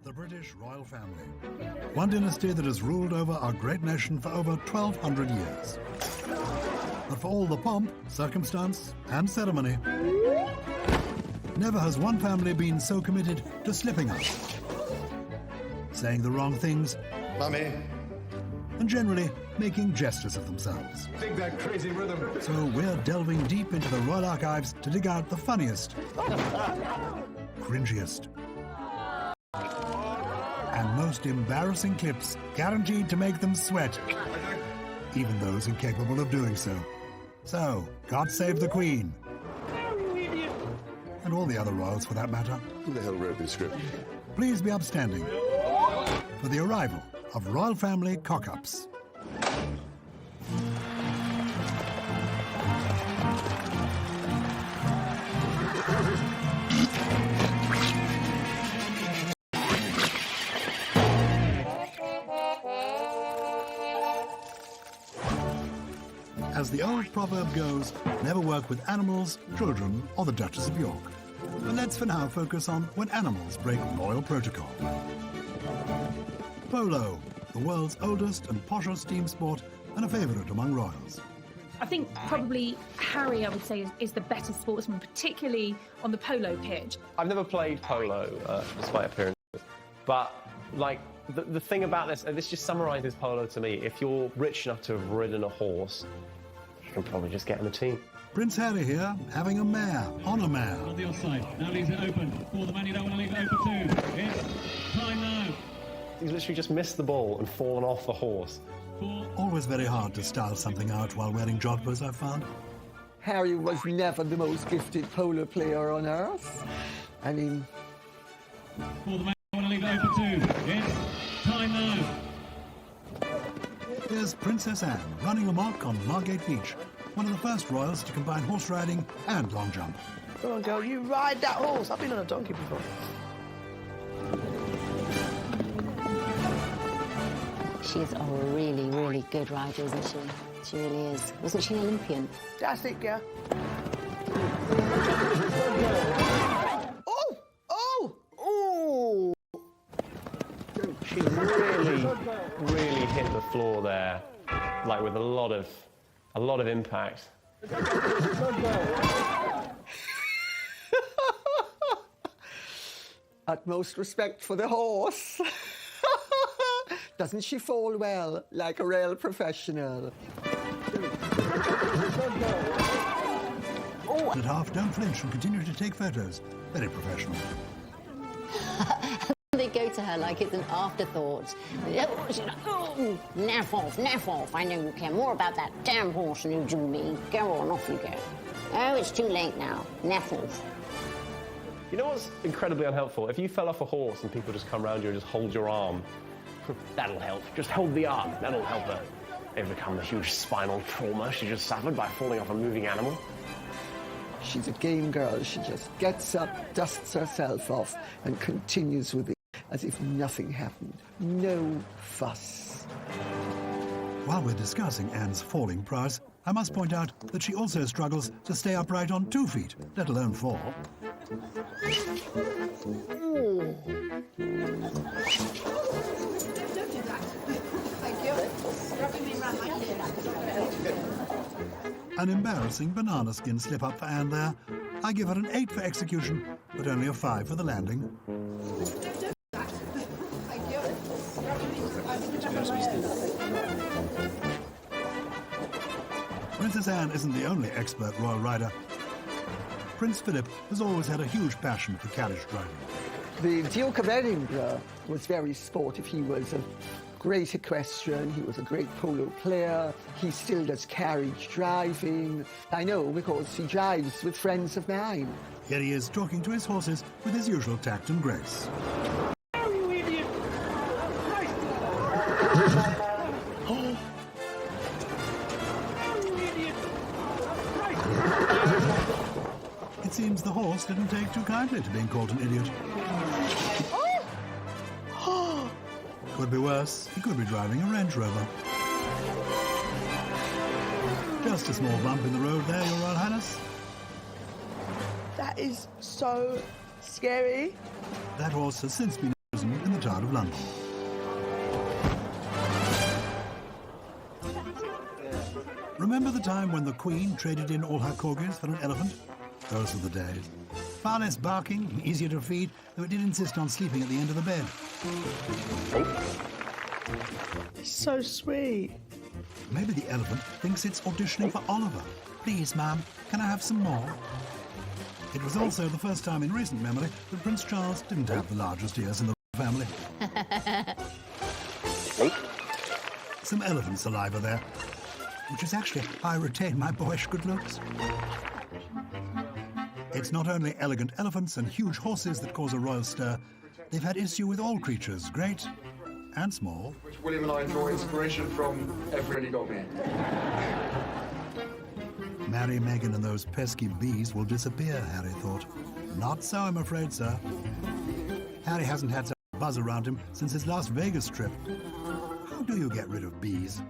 The British royal family. One dynasty that has ruled over our great nation for over 1,200 years. But for all the pomp, circumstance, and ceremony, never has one family been so committed to slipping up, saying the wrong things, Mummy, and generally making jesters of themselves. dig that crazy rhythm. So we're delving deep into the royal archives to dig out the funniest, cringiest, and most embarrassing clips, guaranteed to make them sweat, even those incapable of doing so. So, God save the Queen. And all the other royals, for that matter. Who the hell wrote this script? Please be upstanding for the arrival of royal family cock-ups. As the old proverb goes, never work with animals, children, or the Duchess of York. But let's for now focus on when animals break royal protocol. Polo, the world's oldest and poshest team sport and a favourite among royals. I think probably Harry, I would say, is the better sportsman, particularly on the polo pitch. I've never played polo, despite appearances, but like the thing about this just summarises polo to me. If you're rich enough to have ridden a horse, you can probably just get in the team. Prince Harry here, having a mare on a mare. On the offside, now leaves it open. For the man, you don't want to leave it open too. It's time now. He's literally just missed the ball and fallen off the horse. Always very hard to style something out while wearing jodhpurs, I've found. Harry was never the most gifted polo player on earth. I mean... For the man, you want to leave it open too. It's time now. Here's Princess Anne running amok on Margate Beach, one of the first royals to combine horse riding and long jump. Go on, girl, you ride that horse. I've been on a donkey before. She's a really, really good rider, isn't she? She really is. Wasn't she an Olympian? That's it, girl. Oh! Oh! Oh! She really, really hit the floor there, like with a lot of impact. Utmost respect for the horse. Doesn't she fall well, like a real professional? At half, don't flinch and continue to take photos. Very professional. They go to her like it's an afterthought. Oh, she's like, oh, naff off. I know you care more about that damn horse than you do me. Go on, off you go. Oh, it's too late now. Naff off. You know what's incredibly unhelpful? If you fell off a horse and people just come around you and just hold your arm, that'll help. Just hold the arm. That'll help her overcome the huge spinal trauma she just suffered by falling off a moving animal. She's a game girl. She just gets up, dusts herself off, and continues with it as if nothing happened. No fuss. While we're discussing Anne's falling prowess, I must point out that she also struggles to stay upright on 2 feet, let alone 4. An embarrassing banana skin slip-up for Anne there. I give her an 8 for execution, but only a 5 for the landing. Princess Anne isn't the only expert royal rider. Prince Philip has always had a huge passion for carriage driving. The Duke of Edinburgh was very sportive. He was a great equestrian. He was a great polo player. He still does carriage driving. I know because he drives with friends of mine. Here he is talking to his horses with his usual tact and grace. It seems the horse didn't take too kindly to being called an idiot. Could be worse. He could be driving a Range Rover. Just a small bump in the road there, Your Royal Highness. That is so scary. That horse has since been chosen in the Tower of London. Remember the time when the Queen traded in all her corgis for an elephant? Those were the days. Far less barking and easier to feed, though it did insist on sleeping at the end of the bed. So sweet. Maybe the elephant thinks it's auditioning for Oliver. Please, ma'am, can I have some more? It was also the first time in recent memory that Prince Charles didn't have the largest ears in the family. Some elephant saliva there, which is actually how I retain my boyish good looks. It's not only elegant elephants and huge horses that cause a royal stir. They've had issue with all creatures, great and small. Which William and I draw inspiration from every really got me. Mary, Meghan and those pesky bees will disappear, Harry thought. Not so, I'm afraid, sir. Harry hasn't had such a buzz around him since his Las Vegas trip. How do you get rid of bees?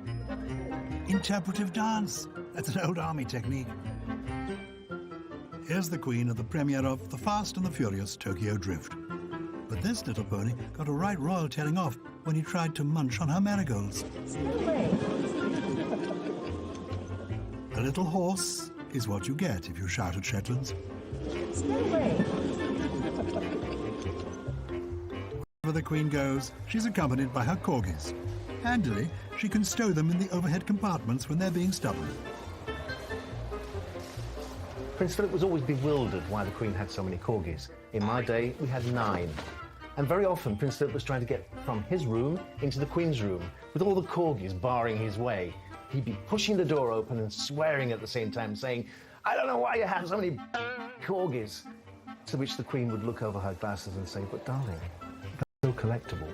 Interpretive dance. That's an old army technique. Here's the Queen at the premiere of The Fast and the Furious Tokyo Drift. But this little pony got a right royal telling off when he tried to munch on her marigolds. A little horse is what you get if you shout at Shetlands. Wherever the Queen goes, she's accompanied by her corgis. Handily, she can stow them in the overhead compartments when they're being stubborn. Prince Philip was always bewildered why the Queen had so many corgis. In my day, we had 9. And very often, Prince Philip was trying to get from his room into the Queen's room, with all the corgis barring his way. He'd be pushing the door open and swearing at the same time, saying, "I don't know why you have so many corgis." To which the Queen would look over her glasses and say, "But darling, they're so collectible."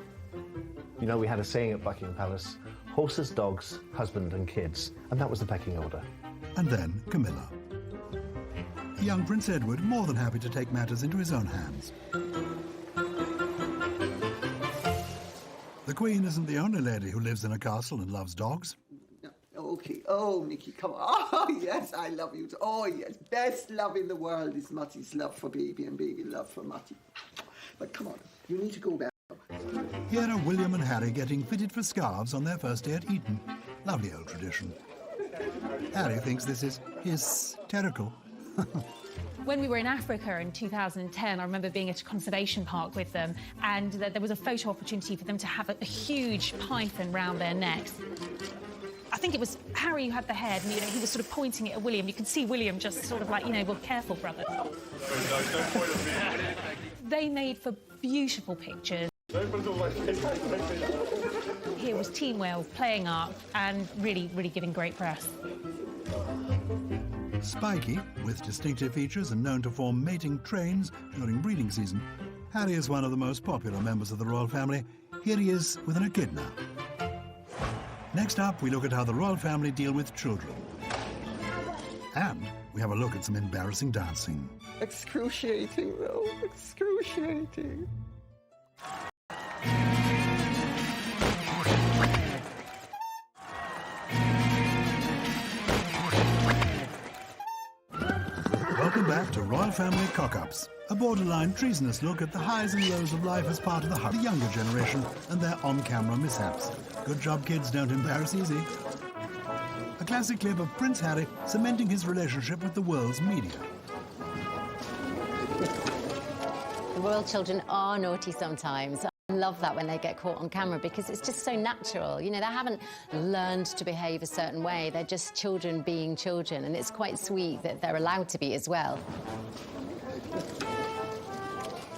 You know, we had a saying at Buckingham Palace, horses, dogs, husband and kids, and that was the pecking order. And then Camilla. Young Prince Edward more than happy to take matters into his own hands. The Queen isn't the only lady who lives in a castle and loves dogs. Okay. Oh, Nikki, come on. Oh, yes, I love you. Oh, yes. Best love in the world is Muttie's love for Baby and Baby love for Muttie. But come on, you need to go back. Here are William and Harry getting fitted for scarves on their first day at Eton. Lovely old tradition. Harry thinks this is hysterical. When we were in Africa in 2010, I remember being at a conservation park with them, and there was a photo opportunity for them to have a huge python round their necks. I think it was Harry who had the head, and he was sort of pointing it at William. You could see William just sort of like, well, careful, brother. They made for beautiful pictures. Here was Team Wales playing up and really, really giving great press. Spiky, with distinctive features and known to form mating trains during breeding season, Harry is one of the most popular members of the royal family. Here he is with an echidna. Next up, we look at how the royal family deal with children. And we have a look at some embarrassing dancing. Excruciating, though. Excruciating. Welcome back to Royal Family Cock-Ups, a borderline treasonous look at the highs and lows of life as part of the younger generation and their on-camera mishaps. Good job, kids, don't embarrass easy. A classic clip of Prince Harry cementing his relationship with the world's media. The royal children are naughty sometimes. I love that when they get caught on camera because it's just so natural. They haven't learned to behave a certain way. They're just children being children, and it's quite sweet that they're allowed to be as well.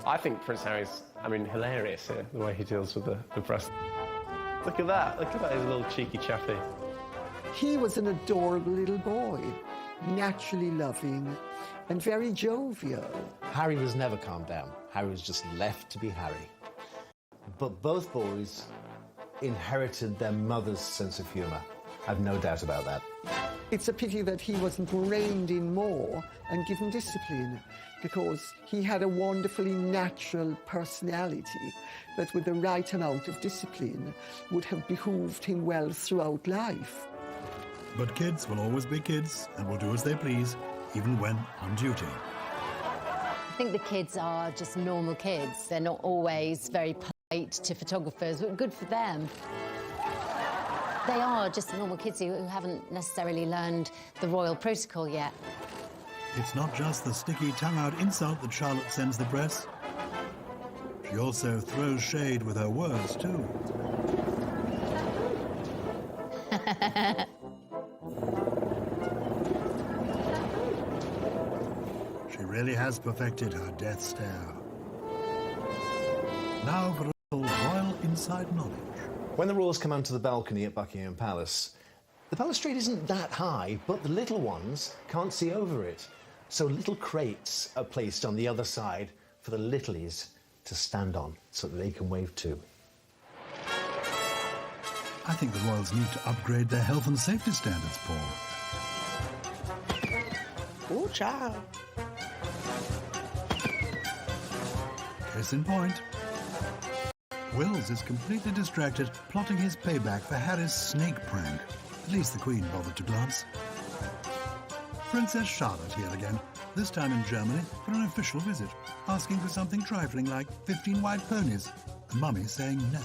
I think Prince Harry's, hilarious here, the way he deals with the press. Look at that, his little cheeky chaffy. He was an adorable little boy, naturally loving and very jovial. Harry was never calmed down. Harry was just left to be Harry. But both boys inherited their mother's sense of humour. I've no doubt about that. It's a pity that he wasn't reined in more and given discipline, because he had a wonderfully natural personality that with the right amount of discipline would have behooved him well throughout life. But kids will always be kids and will do as they please, even when on duty. I think the kids are just normal kids. They're not always very to photographers, but good for them. They are just normal kids who haven't necessarily learned the royal protocol yet. It's not just the sticky tongue-out insult that Charlotte sends the press. She also throws shade with her words, too. She really has perfected her death stare. Now for a little royal inside knowledge. When the royals come onto the balcony at Buckingham Palace, the balustrade isn't that high, but the little ones can't see over it. So little crates are placed on the other side for the littlies to stand on so that they can wave too. I think the royals need to upgrade their health and safety standards, Paul. Oh, child. Case in point. Wills is completely distracted, plotting his payback for Harry's snake prank. At least the Queen bothered to glance. Princess Charlotte here again, this time in Germany for an official visit, asking for something trifling like 15 white ponies, and Mummy saying no.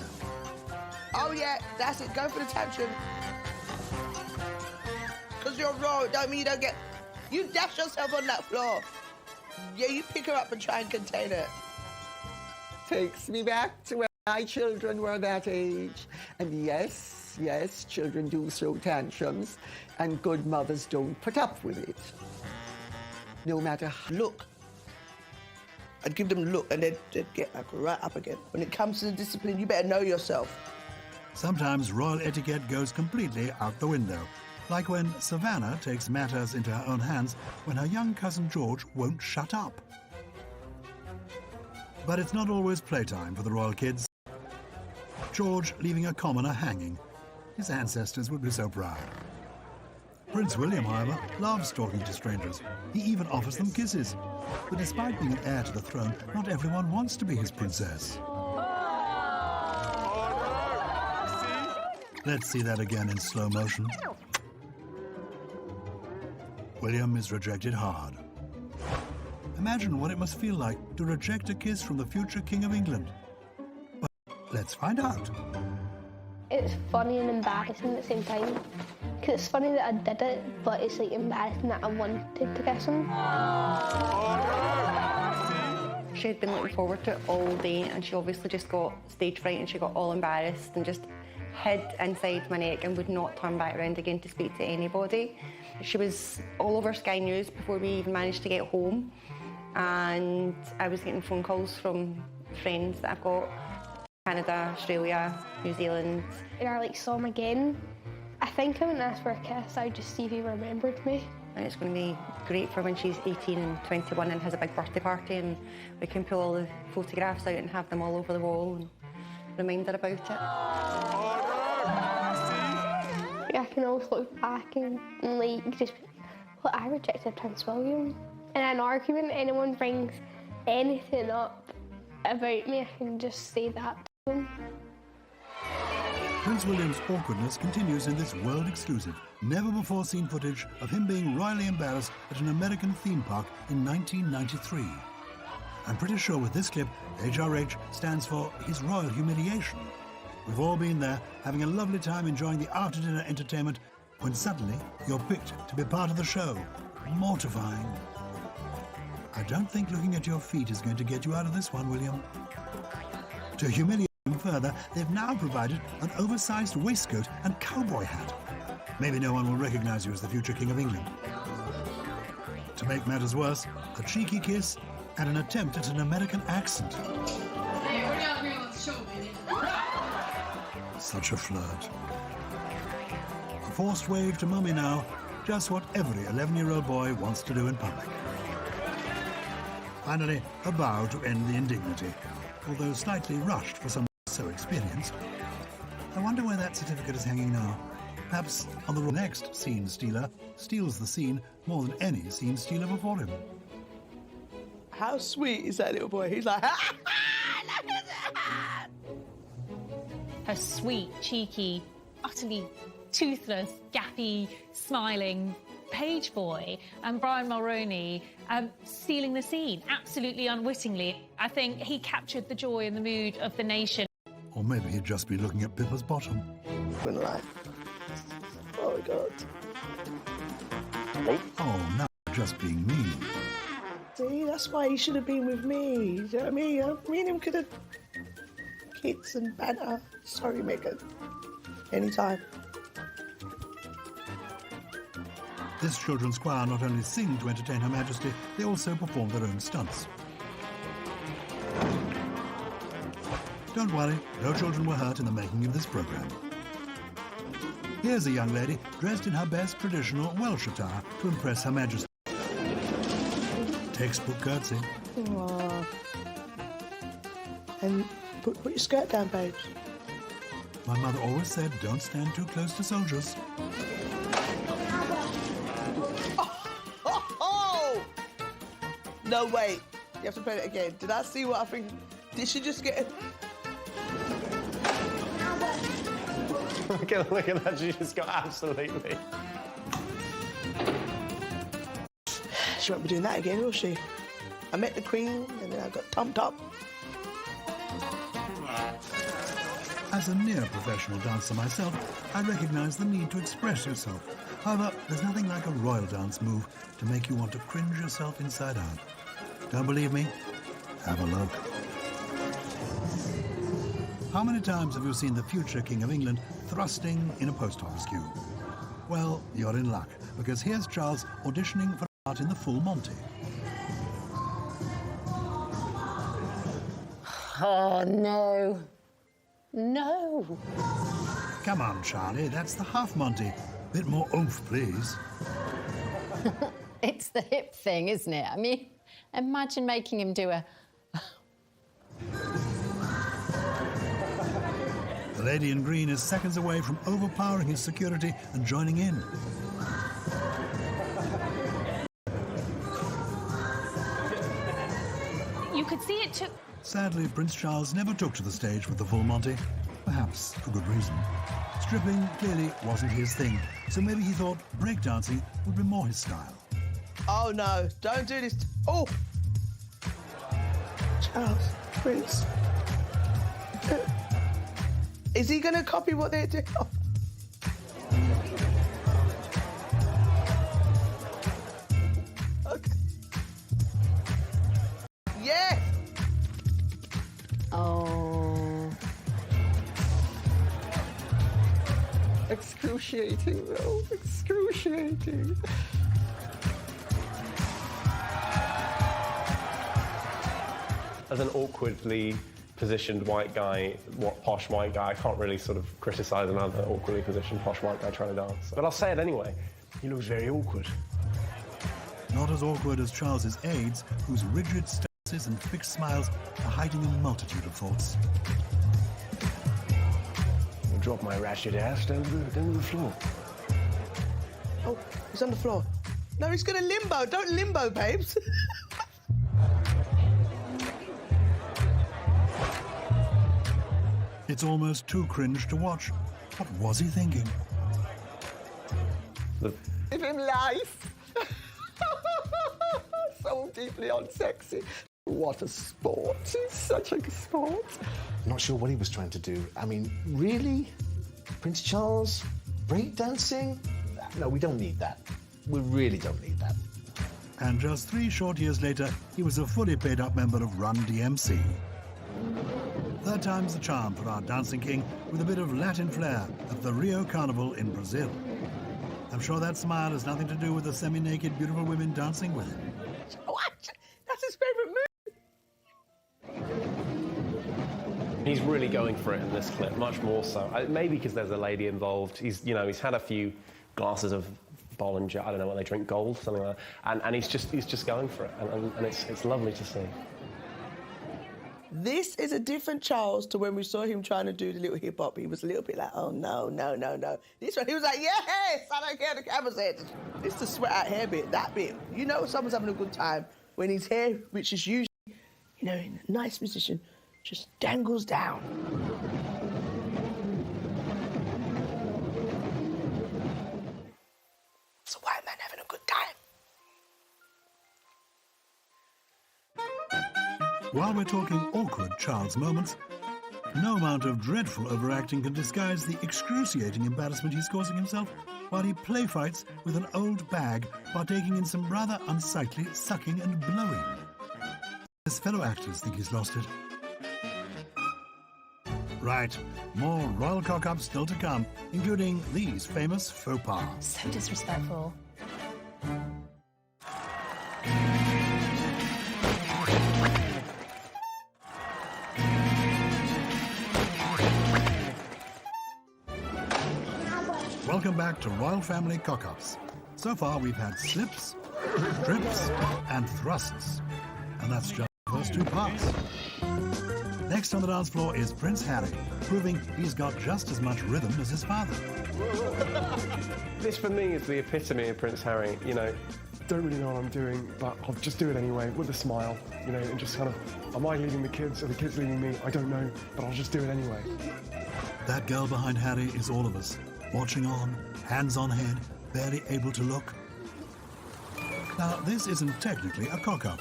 Oh, yeah, that's it. Go for the tantrum. Because you're royal, don't mean you don't get... You dash yourself on that floor. Yeah, you pick her up and try and contain it. Takes me back to when my children were that age. And yes, children do throw tantrums, and good mothers don't put up with it. No matter how... Look. I'd give them a look and they'd get like right up again. When it comes to the discipline, you better know yourself. Sometimes royal etiquette goes completely out the window, like when Savannah takes matters into her own hands when her young cousin George won't shut up. But it's not always playtime for the royal kids. George leaving a commoner hanging. His ancestors would be so proud. Prince William, however, loves talking to strangers. He even offers them kisses. But despite being an heir to the throne, not everyone wants to be his princess. Let's see that again in slow motion. William is rejected hard. Imagine what it must feel like to reject a kiss from the future King of England. But let's find out. It's funny and embarrassing at the same time. Because it's funny that I did it, but it's like embarrassing that I wanted to kiss him. She had been looking forward to it all day, and she obviously just got stage fright and she got all embarrassed and just hid inside my neck and would not turn back around again to speak to anybody. She was all over Sky News before we even managed to get home, and I was getting phone calls from friends that I've got, Canada, Australia, New Zealand. And I saw him again. I think I wouldn't ask for a kiss, I'd just see if he remembered me. And it's going to be great for when she's 18 and 21 and has a big birthday party, and we can pull all the photographs out and have them all over the wall and remind her about it. I can always look back and just, well, I rejected Prince William. In an argument, anyone brings anything up about me, I can just say that to them. Prince William's awkwardness continues in this world exclusive, never-before-seen footage of him being royally embarrassed at an American theme park in 1993. I'm pretty sure with this clip, HRH stands for his royal humiliation. We've all been there, having a lovely time enjoying the after-dinner entertainment, when suddenly you're picked to be part of the show. Mortifying. I don't think looking at your feet is going to get you out of this one, William. To humiliate him further, they've now provided an oversized waistcoat and cowboy hat. Maybe no one will recognize you as the future King of England. To make matters worse, a cheeky kiss and an attempt at an American accent. Hey, we're down here on the show, baby. Such a flirt. A forced wave to Mummy now, just what every 11-year-old boy wants to do in public. Finally, a bow to end the indignity, although slightly rushed for someone so experienced. I wonder where that certificate is hanging now. Perhaps on the next scene stealer steals the scene more than any scene stealer before him. How sweet is that little boy? He's like, Her sweet, cheeky, utterly toothless, gaffy, smiling page boy and Brian Mulroney stealing the scene, absolutely unwittingly. I think he captured the joy and the mood of the nation. Or maybe he'd just be looking at Pippa's bottom. Wouldn't lie. Oh my God. Oh, now just being mean. See, that's why he should have been with me. You know what I mean? Me and him could have kids and banter. Sorry, Megan. Anytime. This children's choir not only sing to entertain Her Majesty, they also perform their own stunts. Don't worry, no children were hurt in the making of this programme. Here's a young lady dressed in her best traditional Welsh attire to impress Her Majesty. Textbook curtsy. Aww. And put your skirt down, babes. My mother always said, don't stand too close to soldiers. Oh! No, wait. You have to play it again. Did I see what I think? Did she just get... Look at that, she just got absolutely... She won't be doing that again, will she? I met the Queen and then I got pumped up. As a near-professional dancer myself, I recognise the need to express yourself. However, there's nothing like a royal dance move to make you want to cringe yourself inside out. Don't believe me? Have a look. How many times have you seen the future King of England thrusting in a post office queue? Well, you're in luck, because here's Charles auditioning for part in the Full Monty. Oh, no. No. Come on, Charlie, that's the Half Monty. Bit more oomph, please. It's the hip thing, isn't it? I mean, imagine making him do a... The lady in green is seconds away from overpowering his security and joining in. You could see it took... Sadly, Prince Charles never took to the stage with the Full Monty. Perhaps for good reason. Stripping clearly wasn't his thing, so maybe he thought breakdancing would be more his style. Oh no, don't do this. Oh! Charles, Prince. Is he gonna copy what they're doing? Oh. Okay. Yeah! Oh. Excruciating, though. Excruciating. As an awkwardly positioned white guy, posh white guy, I can't really sort of criticise another awkwardly positioned posh white guy trying to dance. But I'll say it anyway. He looks very awkward. Not as awkward as Charles's aides, whose rigid stances and fixed smiles are hiding a multitude of thoughts. I'll drop my ratchet ass down to the floor. Oh, he's on the floor. No, he's gonna limbo. Don't limbo, babes. It's almost too cringe to watch. What was he thinking? Live him life. So deeply unsexy. What a sport. He's such a sport. Not sure what he was trying to do. I mean, really? Prince Charles? Breakdancing? No, we don't need that. We really don't need that. And just 3 short years later, he was a fully paid-up member of Run DMC. Third time's the charm for our dancing king, with a bit of Latin flair at the Rio Carnival in Brazil. I'm sure that smile has nothing to do with the semi-naked beautiful women dancing with him. What? That's his favourite move. He's really going for it in this clip, much more so. Maybe because there's a lady involved. He's had a few glasses of Bollinger, I don't know what they drink, gold, something like that, and he's just going for it, and it's lovely to see. This is a different Charles to when we saw him trying to do the little hip hop. He was a little bit like, oh no, no, no, no. This one, he was like, yes, I don't care, the camera said. It's the sweat out hair bit, that bit. You know someone's having a good time when his hair, which is usually, in a nice position, just dangles down. It's a white man having a good time. While we're talking awkward Charles moments, No amount of dreadful overacting can disguise the excruciating embarrassment he's causing himself while he play fights with an old bag, partaking in some rather unsightly sucking and blowing. His fellow actors think he's lost it. Right, more royal cock-ups still to come, including these famous faux pas. So disrespectful. Welcome back to Royal Family Cock-Ups. So far we've had slips, trips and thrusts. And that's just the first two parts. Next on the dance floor is Prince Harry, proving he's got just as much rhythm as his father. This for me is the epitome of Prince Harry, you know. Don't really know what I'm doing, but I'll just do it anyway, with a smile, you know, and just kind of, am I leading the kids, or the kids leading me? I don't know, but I'll just do it anyway. That girl behind Harry is all of us, watching on, hands on head, barely able to look. Now, this isn't technically a cock-up,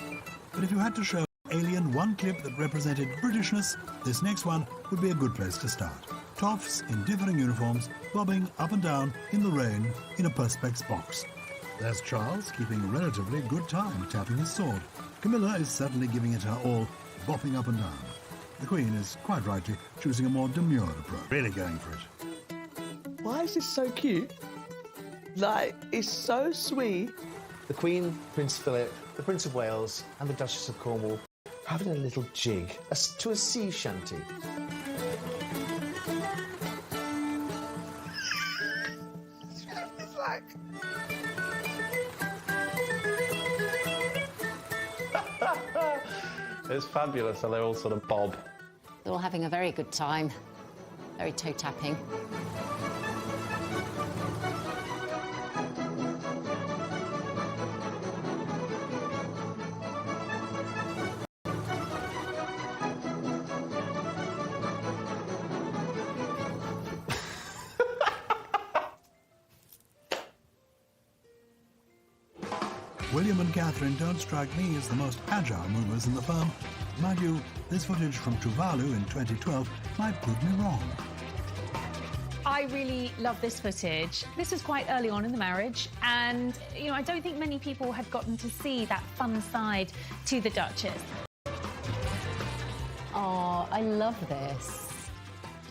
but if you had to show Alien one clip that represented Britishness, this next one would be a good place to start. Toffs in differing uniforms, bobbing up and down in the rain in a Perspex box. There's Charles keeping relatively good time tapping his sword. Camilla is certainly giving it her all, bopping up and down. The Queen is quite rightly choosing a more demure approach, really going for it. Why is this so cute? Like, it's so sweet. The Queen, Prince Philip, the Prince of Wales and the Duchess of Cornwall having a little jig to a sea shanty. It's like... It's fabulous, and they're all sort of bob. They're all having a very good time. Very toe-tapping. William and Catherine don't strike me as the most agile movers in the firm. Mind you, this footage from Tuvalu in 2012 might prove me wrong. I really love this footage. This was quite early on in the marriage, and, you know, I don't think many people had gotten to see that fun side to the Duchess. Oh, I love this.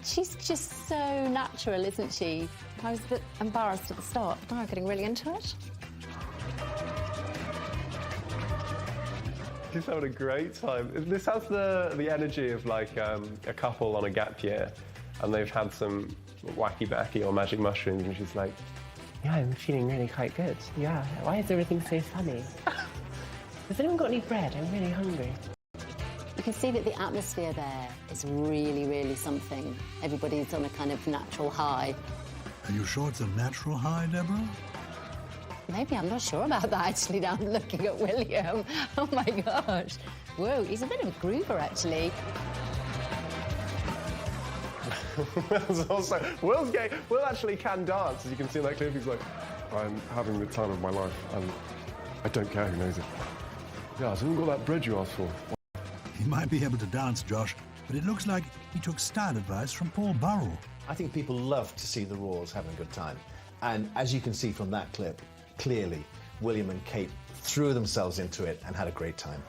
She's just so natural, isn't she? I was a bit embarrassed at the start, but now I'm getting really into it. She's having a great time. This has the energy of like a couple on a gap year, and they've had some wacky-backy or magic mushrooms, and she's like, yeah, I'm feeling really quite good. Yeah, why is everything so funny? Has anyone got any bread? I'm really hungry. You can see that the atmosphere there is really, really something. Everybody's on a kind of natural high. Are you sure it's a natural high, Deborah? Maybe, I'm not sure about that, actually, now I'm looking at William. Oh, my gosh. Whoa, he's a bit of a groover, actually. Will actually can dance, as you can see in that clip. He's like, I'm having the time of my life, and I don't care who knows it. Yeah, has anyone got that bread you asked for? He might be able to dance, Josh, but it looks like he took style advice from Paul Burrell. I think people love to see the royals having a good time. And as you can see from that clip, clearly, William and Kate threw themselves into it and had a great time.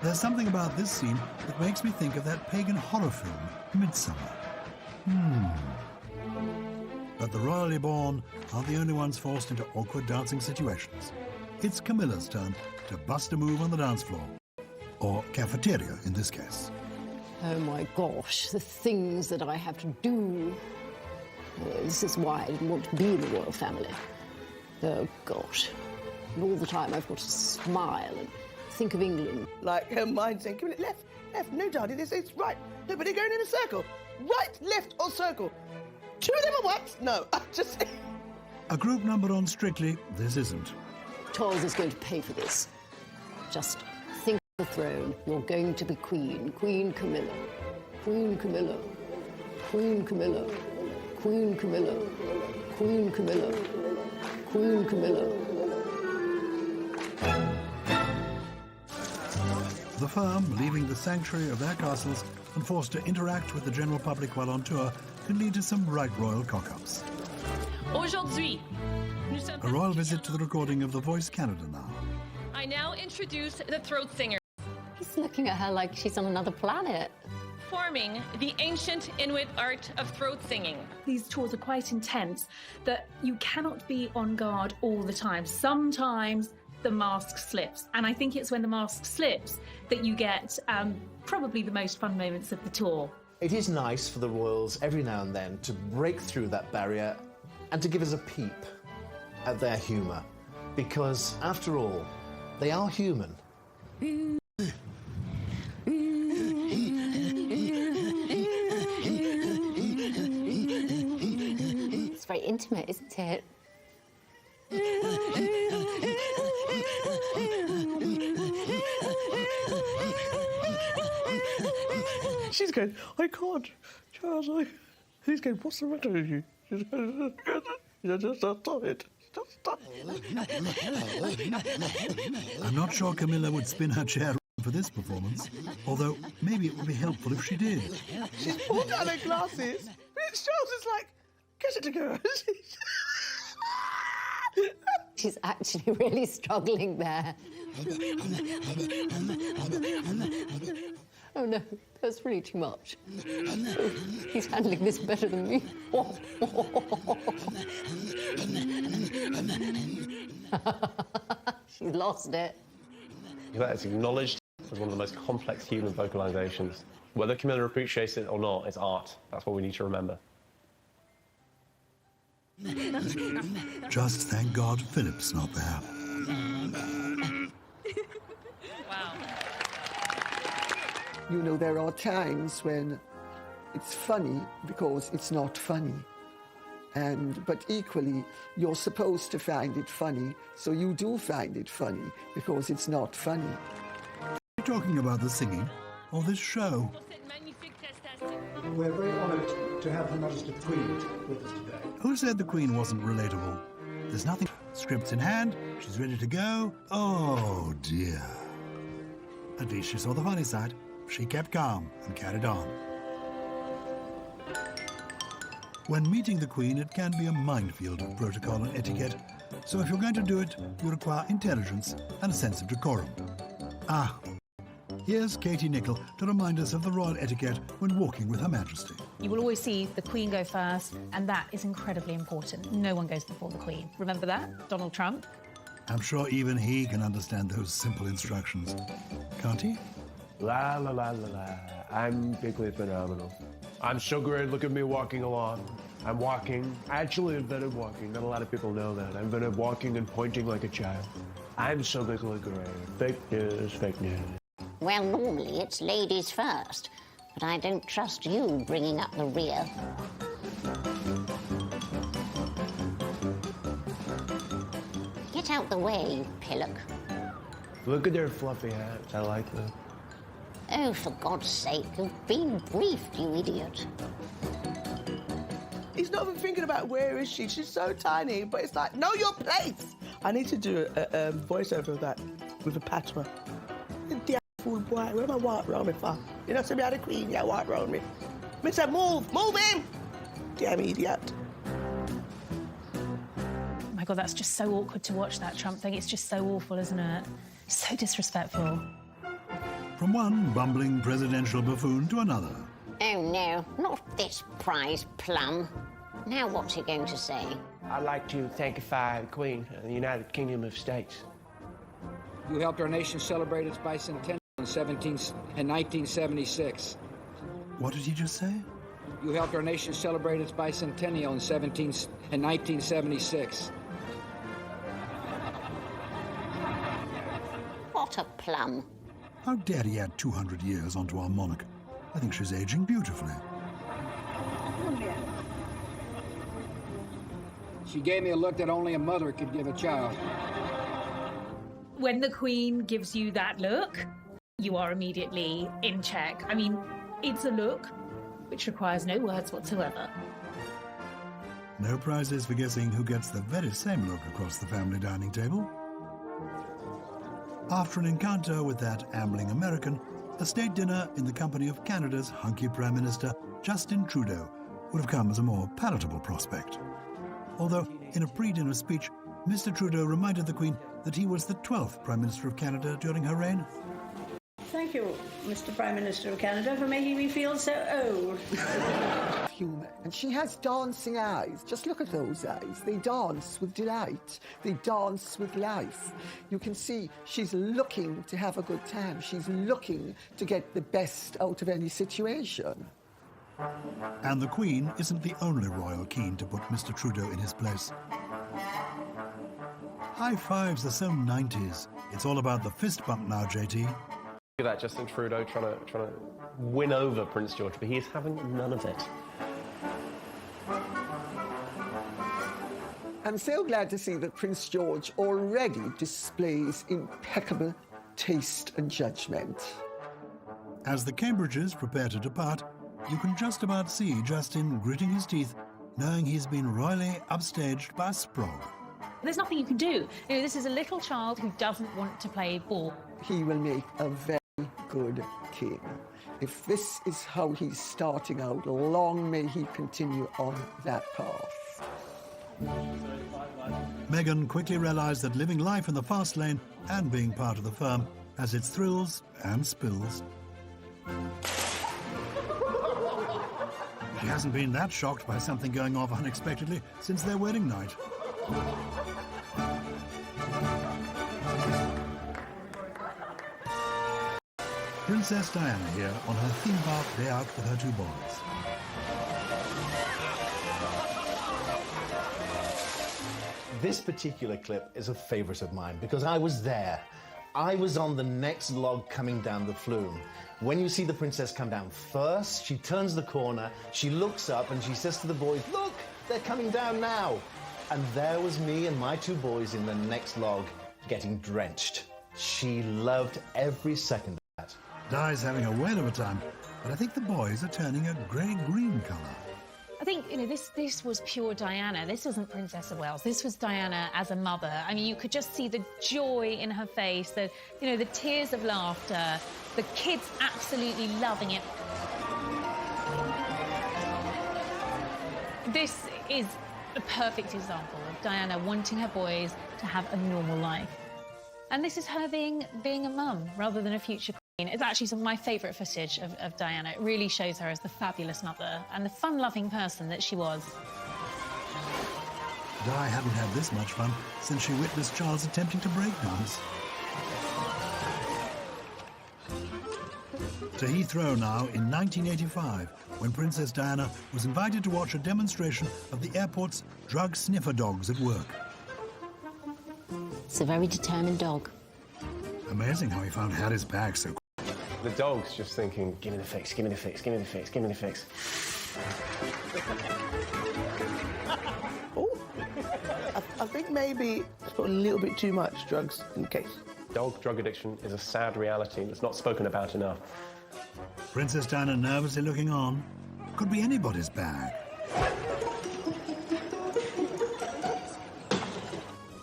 There's something about this scene that makes me think of that pagan horror film, Midsummer. But the royally born aren't the only ones forced into awkward dancing situations. It's Camilla's turn to bust a move on the dance floor. Or cafeteria, in this case. Oh, my gosh, the things that I have to do. This is why I didn't want to be in the royal family. Oh, gosh. And all the time I've got to smile and think of England. Like, her mind's saying, give it left, left, no, darling, it's right. No, but they're going in a circle. Right, left, or circle. Two of them at once? No, I just... A group number on Strictly, this isn't. Charles is going to pay for this. Just think of the throne. You're going to be Queen. Queen Camilla. Queen Camilla. Queen Camilla. Queen Camilla. Queen Camilla. Queen Camilla. The firm, leaving the sanctuary of their castles, and forced to interact with the general public while on tour can lead to some right royal cock-ups. Aujourd'hui, nous sommes A royal visit to the recording of The Voice Canada now. I now introduce the throat singer, He's looking at her like she's on another planet. forming the ancient Inuit art of throat singing. These tours are quite intense, that you cannot be on guard all the time. Sometimes the mask slips, and I think it's when the mask slips that you get probably the most fun moments of the tour. It is nice for the royals every now and then to break through that barrier and to give us a peep at their humour, because after all, they are human. It's very intimate, isn't it? She's going, I can't, Charles. He's going, what's the matter with you? She's going, just stop it. Just stop it. I'm not sure Camilla would spin her chair for this performance, although maybe it would be helpful if she did. She's pulled down her glasses. Prince Charles is like, get it together. She's actually really struggling there. Oh no, that's really too much. He's handling this better than me. She's lost it. That is acknowledged as one of the most complex human vocalizations. Whether Camilla appreciates it or not, it's art. That's what we need to remember. Just thank God Philip's not there. Wow. You know, there are times when it's funny because it's not funny. But equally, you're supposed to find it funny, so you do find it funny because it's not funny. Are you talking about the singing or this show? We're very honoured to have Her Majesty the Queen with us today. Who said the Queen wasn't relatable? There's nothing. Scripts in hand, she's ready to go. Oh dear. At least she saw the funny side. She kept calm and carried on. When meeting the Queen, it can be a minefield of protocol and etiquette, so if you're going to do it, you require intelligence and a sense of decorum. Here's Katie Nicholl to remind us of the royal etiquette when walking with Her Majesty. You will always see the Queen go first, and that is incredibly important. No one goes before the Queen. Remember that? Donald Trump. I'm sure even he can understand those simple instructions. Can't he? La la la la la. I'm bigly phenomenal. I'm so great. Look at me walking along. I'm walking. I actually invented walking. Not a lot of people know that. I invented walking and pointing like a child. I'm so bigly great. Fake news, fake news. Well, normally it's ladies first, but I don't trust you bringing up the rear. Get out the way, you pillock. Look at their fluffy hats. I like them. Oh, for God's sake, you've been briefed, you idiot. He's not even thinking about where is she. She's so tiny, but it's like, know your place. I need to do a voiceover of that with a patois. The fool boy, where my walk round me for? You know, say me had a queen, yeah, walk round me. Me say, move him! Damn idiot. Oh my God, that's just so awkward to watch, that Trump thing. It's just so awful, isn't it? So disrespectful. From one bumbling presidential buffoon to another. Oh no, not this prize plum. Now what's he going to say? I'd like to thankify the Queen of the United Kingdom of States. You helped our nation celebrate its bicentennial in 1976. What did he just say? You helped our nation celebrate its bicentennial in 1976. What a plum. How dare he add 200 years onto our monarch? I think she's aging beautifully. She gave me a look that only a mother could give a child. When the Queen gives you that look, you are immediately in check. I mean, it's a look which requires no words whatsoever. No prizes for guessing who gets the very same look across the family dining table. After an encounter with that ambling American, a state dinner in the company of Canada's hunky Prime Minister Justin Trudeau would have come as a more palatable prospect. Although, in a pre-dinner speech, Mr. Trudeau reminded the Queen that he was the 12th Prime Minister of Canada during her reign. Thank you, Mr. Prime Minister of Canada, for making me feel so old. Humour. And she has dancing eyes. Just look at those eyes. They dance with delight. They dance with life. You can see she's looking to have a good time. She's looking to get the best out of any situation. And the Queen isn't the only royal keen to put Mr. Trudeau in his place. High fives are so 90s. It's all about the fist bump now, JT. Look at that, Justin Trudeau trying to win over Prince George, but he is having none of it. I'm so glad to see that Prince George already displays impeccable taste and judgment. As the Cambridges prepare to depart, you can just about see Justin gritting his teeth, knowing he's been royally upstaged by Sprog. There's nothing you can do. You know, this is a little child who doesn't want to play ball. He will make a very good king. If this is how he's starting out, long may he continue on that path. Meghan quickly realised that living life in the fast lane and being part of the firm has its thrills and spills. She hasn't been that shocked by something going off unexpectedly since their wedding night. Princess Diana here on her theme park day out with her two boys. This particular clip is a favourite of mine because I was there. I was on the next log coming down the flume. When you see the princess come down first, she turns the corner, she looks up and she says to the boys, "Look, they're coming down now." And there was me and my two boys in the next log getting drenched. She loved every second of that. Di's having a whale of a time, but I think the boys are turning a grey-green colour. I think, you know, this was pure Diana. This wasn't Princess of Wales. This was Diana as a mother. I mean, you could just see the joy in her face, the tears of laughter, the kids absolutely loving it. This is a perfect example of Diana wanting her boys to have a normal life. And this is her being a mum rather than a future queen. It's actually some of my favourite footage of Diana. It really shows her as the fabulous mother and the fun-loving person that she was. Di hadn't had this much fun since she witnessed Charles attempting to break dance. To Heathrow now in 1985, when Princess Diana was invited to watch a demonstration of the airport's drug sniffer dogs at work. It's a very determined dog. Amazing how he found Harry's bag so quick. The dog's just thinking, give me the fix, give me the fix, give me the fix, give me the fix. Oh, I think maybe it's put a little bit too much drugs in the case. Dog drug addiction is a sad reality that's not spoken about enough. Princess Diana nervously looking on. Could be anybody's bag.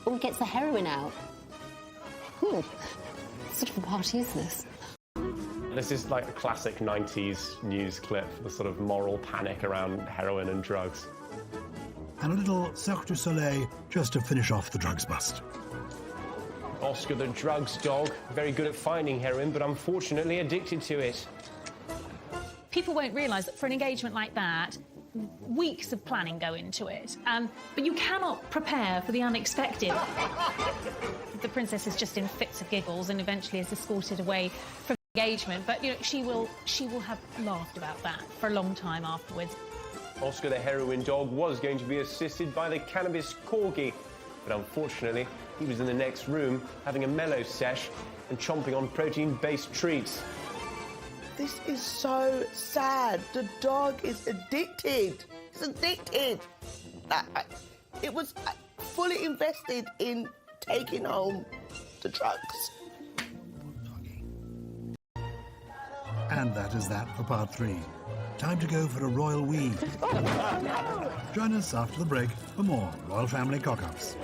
Who gets the heroin out? What sort of a party is this? This is like a classic 90s news clip, the sort of moral panic around heroin and drugs. And a little Cirque du Soleil just to finish off the drugs bust. Oscar the drugs dog, very good at finding heroin, but unfortunately addicted to it. People won't realise that for an engagement like that, weeks of planning go into it. But you cannot prepare for the unexpected. The princess is just in fits of giggles and eventually is escorted away from the engagement. But you know, she will have laughed about that for a long time afterwards. Oscar the heroin dog was going to be assisted by the cannabis corgi, but unfortunately he was in the next room having a mellow sesh and chomping on protein-based treats. This is so sad. The dog is addicted. It's addicted. It was fully invested in taking home the drugs. And that is that for part 3. Time to go for a royal wee. Join us after the break for more Royal Family Cock-Ups.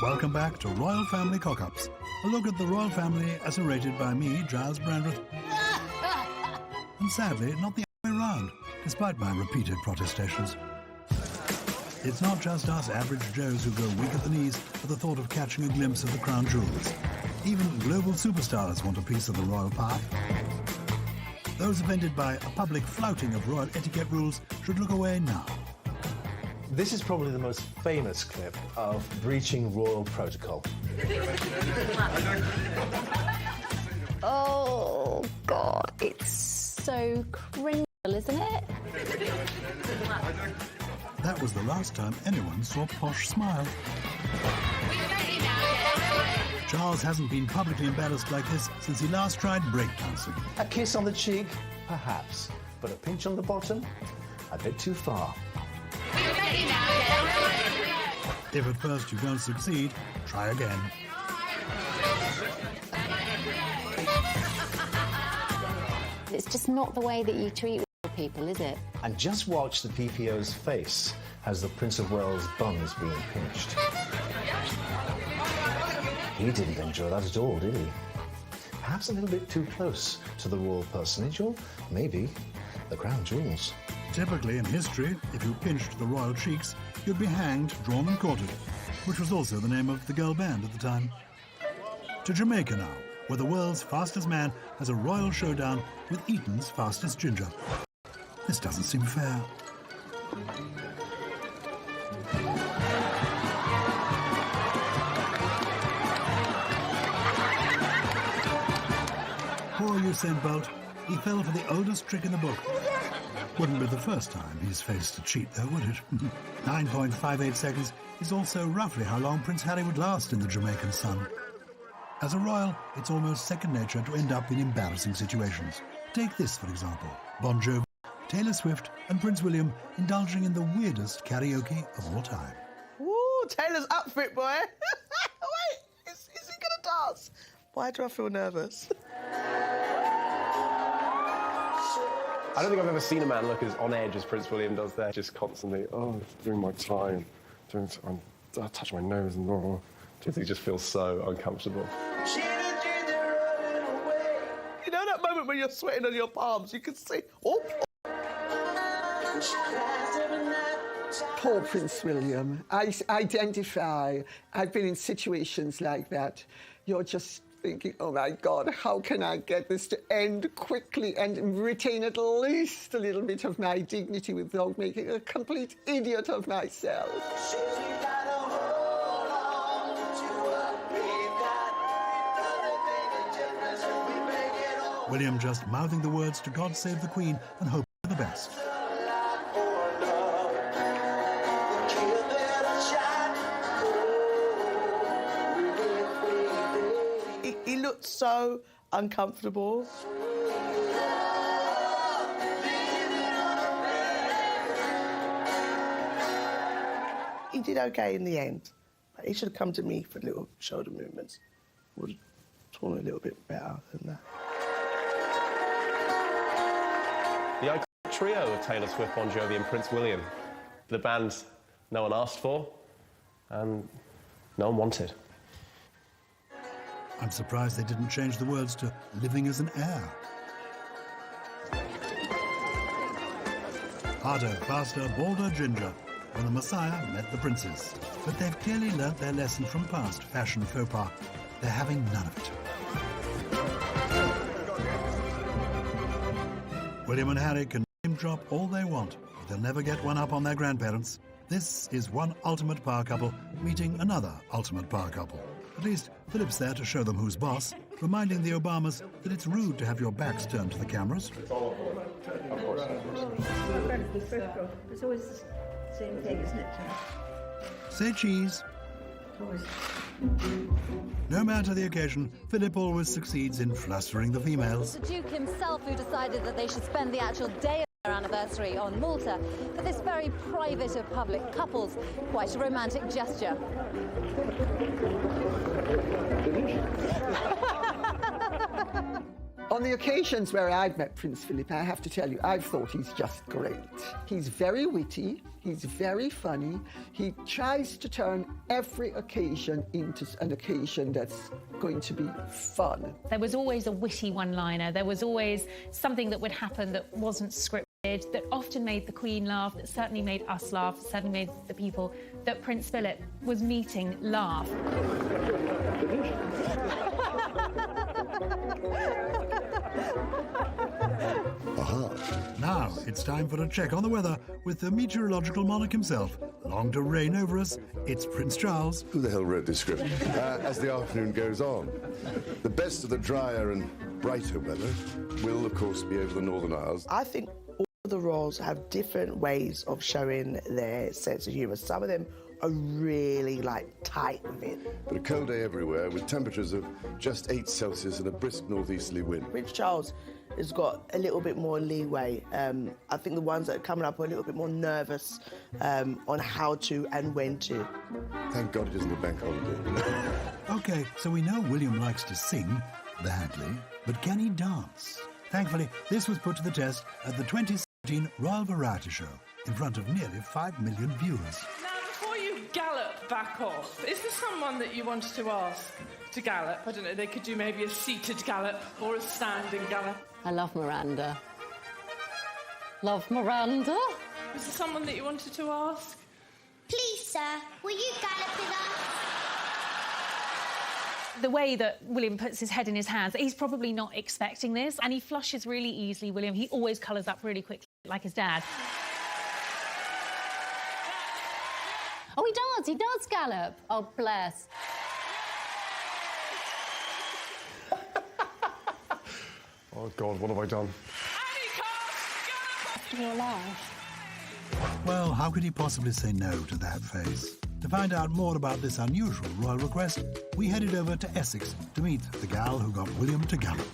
Welcome back to Royal Family Cock-Ups. A look at the royal family as narrated by me, Giles Brandreth. And sadly, not the other way around, despite my repeated protestations. It's not just us average Joes who go weak at the knees at the thought of catching a glimpse of the crown jewels. Even global superstars want a piece of the royal pie. Those offended by a public flouting of royal etiquette rules should look away now. This is probably the most famous clip of breaching royal protocol. Oh, God, it's so cringe, isn't it? That was the last time anyone saw Posh smile. Charles hasn't been publicly embarrassed like this since he last tried breakdancing. A kiss on the cheek, perhaps, but a pinch on the bottom, a bit too far. If at first you don't succeed, try again. It's just not the way that you treat people, is it? And just watch the PPO's face as the Prince of Wales' bum is being pinched. He didn't enjoy that at all, did he? Perhaps a little bit too close to the royal personage, or maybe the crown jewels. Typically in history, if you pinched the royal cheeks, you'd be hanged, drawn and quartered, which was also the name of the girl band at the time. To Jamaica now, where the world's fastest man has a royal showdown with Eton's fastest ginger. This doesn't seem fair. Poor Usain Bolt, he fell for the oldest trick in the book. Wouldn't be the first time he's faced a cheat, though, would it? 9.58 seconds is also roughly how long Prince Harry would last in the Jamaican sun. As a royal, it's almost second nature to end up in embarrassing situations. Take this, for example. Bon Jovi, Taylor Swift and Prince William indulging in the weirdest karaoke of all time. Ooh, Taylor's up for it, boy. Wait, is he gonna dance? Why do I feel nervous? I don't think I've ever seen a man look as on edge as Prince William does there. Just constantly, doing my tie and I touch my nose and he just feels so uncomfortable. You know that moment when you're sweating on your palms? You can see. Oh. Poor Prince William. I identify. I've been in situations like that. You're just thinking, oh my God, how can I get this to end quickly and retain at least a little bit of my dignity without making a complete idiot of myself? William just mouthing the words to God Save the Queen and hope for the best. He looked so uncomfortable. He did okay in the end. He should have come to me for little shoulder movements. Would have torn a little bit better than that. The iconic trio of Taylor Swift, Bon Jovi and Prince William. The band no one asked for and no one wanted. I'm surprised they didn't change the words to living as an heir. Harder, faster, bolder, ginger, when the Messiah met the princes. But they've clearly learnt their lesson from past fashion faux pas. They're having none of it. William and Harry can name drop all they want, but they'll never get one up on their grandparents. This is one ultimate power couple meeting another ultimate power couple. At least Philip's there to show them who's boss, reminding the Obamas that it's rude to have your backs turned to the cameras. It's always the same thing, isn't it? Say cheese. Always. No matter the occasion, Philip always succeeds in flustering the females. The Duke himself who decided that they should spend the actual day of their anniversary on Malta for this very private of public couples. Quite a romantic gesture. On the occasions where I've met Prince Philip, I have to tell you, I've thought he's just great. He's very witty, he's very funny, he tries to turn every occasion into an occasion that's going to be fun. There was always a witty one-liner, there was always something that would happen that wasn't scripted, that often made the Queen laugh, that certainly made us laugh, certainly made the people that Prince Philip was meeting laugh. Aha. Now it's time for a check on the weather with the meteorological monarch himself. Long to reign over us, it's Prince Charles. Who the hell wrote this script? As the afternoon goes on, the best of the drier and brighter weather will, of course, be over the Northern Isles. I think all of the royals have different ways of showing their sense of humour. Some of them are really, tight with it. But a cold day everywhere with temperatures of just 8 Celsius and a brisk northeasterly wind. Prince Charles has got a little bit more leeway. I think the ones that are coming up are a little bit more nervous on how to and when to. Thank God it isn't a bank holiday. OK, so we know William likes to sing, badly, but can he dance? Thankfully, this was put to the test at the 2017 Royal Variety Show in front of nearly 5 million viewers. Now, before you gallop back off, is there someone that you wanted to ask to gallop? I don't know, they could do maybe a seated gallop or a standing gallop. I love Miranda. Love Miranda? Is there someone that you wanted to ask? Please, sir, will you gallop with us? The way that William puts his head in his hands, he's probably not expecting this, and he flushes really easily, William. He always colours up really quickly, like his dad. Oh, he does gallop. Oh, bless. Oh, God, what have I done? You're alive. Well, how could he possibly say no to that face? To find out more about this unusual royal request, we headed over to Essex to meet the gal who got William to gallop.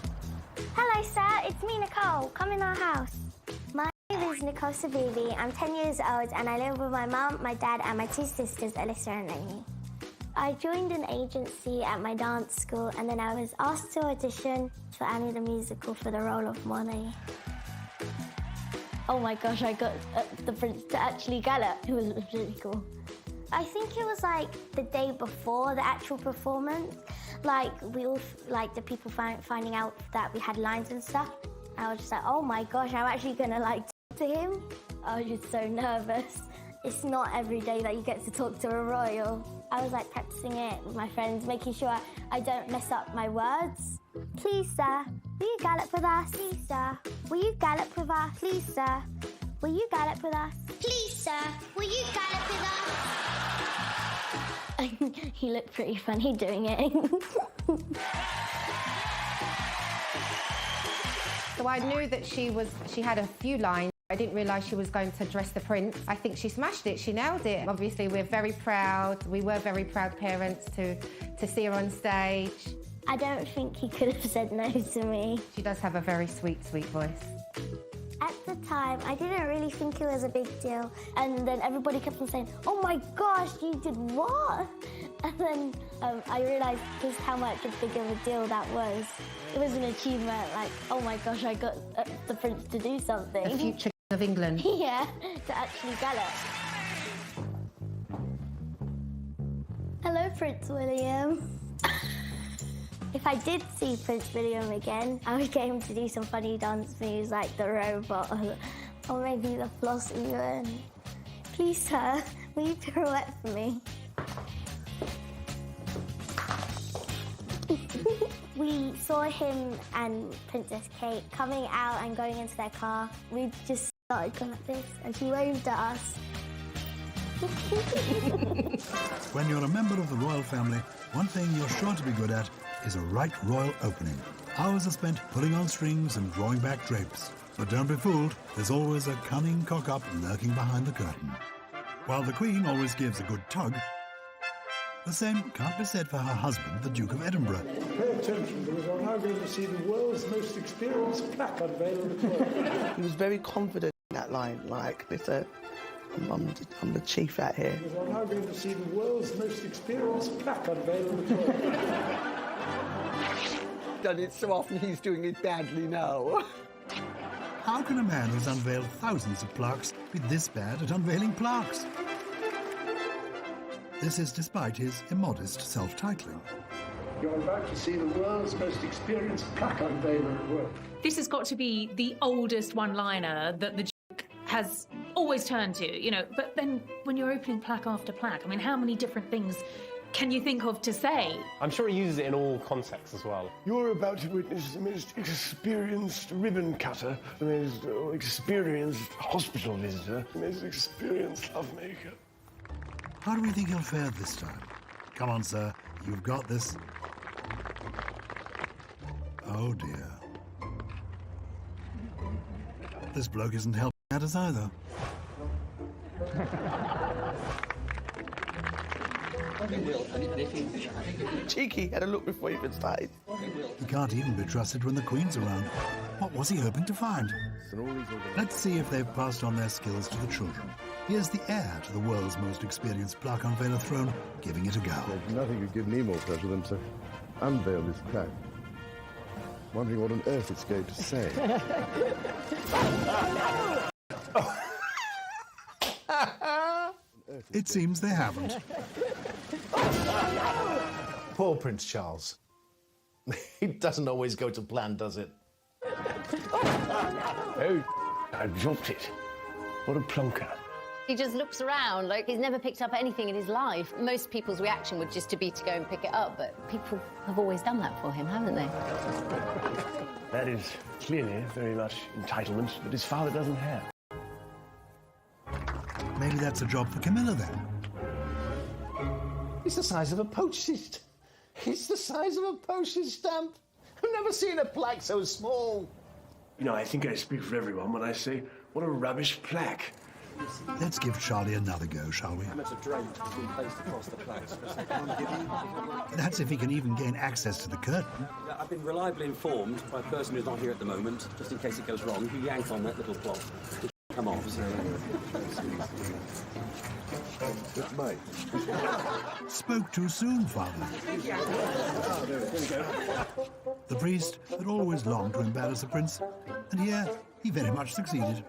Hello, sir. It's me, Nicole. Come in our house. My name is Nicole Savili. I'm 10 years old and I live with my mum, my dad and my 2 sisters, Alyssa and Amy. I joined an agency at my dance school and then I was asked to audition for Annie the Musical for the role of Monet. Oh my gosh, I got the prince to actually gallop. It was really cool. I think it was the day before the actual performance. We all, the people finding out that we had lines and stuff. I was just oh my gosh, I'm actually gonna talk to him. I was just so nervous. It's not every day that you get to talk to a royal. I was practicing it with my friends, making sure I don't mess up my words. Please, sir, will you gallop with us? Please, sir, will you gallop with us? Please, sir, will you gallop with us? Please, sir, will you gallop with us? He looked pretty funny doing it. So I knew that she had a few lines. I didn't realise she was going to dress the prince. I think she smashed it, she nailed it. Obviously, we're very proud. We were very proud parents to see her on stage. I don't think he could have said no to me. She does have a very sweet, sweet voice. At the time, I didn't really think it was a big deal. And then everybody kept on saying, oh my gosh, you did what? And then I realised just how much a big of a deal that was. It was an achievement, oh my gosh, I got the prince to do something. The future of England. Yeah, to actually gallop. Hello, Prince William. If I did see Prince William again, I would get him to do some funny dance moves like the robot or maybe the floss even. Please, sir, will you pirouette for me? We saw him and Princess Kate coming out and going into their car. We just started going like this and she waved at us. When you're a member of the royal family, one thing you're sure to be good at is a right royal opening. Hours are spent pulling on strings and drawing back drapes. But don't be fooled, there's always a cunning cock-up lurking behind the curtain. While the Queen always gives a good tug, the same can't be said for her husband, the Duke of Edinburgh. Pay attention, because I'm now going to see the world's most experienced placard veil of the court. He was very confident in that line, I'm the chief out here. Because I'm now going to see the world's most experienced placard veil of the court. done it so often he's doing it badly now. How can a man who's unveiled thousands of plaques be this bad at unveiling plaques? This is despite his immodest self-titling. You're about to see the world's most experienced plaque unveiler at work. This has got to be the oldest one-liner that the Duke has always turned to, you know. But then when you're opening plaque after plaque, I mean, how many different things can you think of to say? I'm sure he uses it in all contexts as well. You're about to witness the most experienced ribbon cutter, the most experienced hospital visitor, the most experienced lovemaker. How do we think he'll fare this time? Come on, sir. You've got this. Oh, dear. This bloke isn't helping matters either. Cheeky, had a look before he even started. He can't even be trusted when the Queen's around. What was he hoping to find? Let's see if they've passed on their skills to the children. Here's the heir to the world's most experienced plaque unveiler throne, giving it a go. There's nothing could give me more pleasure than to unveil this plaque. Wondering what on earth it's going to say. It seems they haven't. Poor Prince Charles. It doesn't always go to plan, does it? Oh, I dropped it. What a plonker. He just looks around like he's never picked up anything in his life. Most people's reaction would just be to go and pick it up, but people have always done that for him, haven't they? That is clearly very much entitlement that his father doesn't have. Maybe that's a job for Camilla, then. It's the size of a postage. It's the size of a postage stamp. I've never seen a plaque so small. You know, I think I speak for everyone when I say, what a rubbish plaque. Let's give Charlie another go, shall we? That's if he can even gain access to the curtain. I've been reliably informed by a person who's not here at the moment, just in case it goes wrong, you yank on that little cloth. Come off. That's mine. Spoke too soon, Father. The priest had always longed to embarrass the prince, and here he very much succeeded.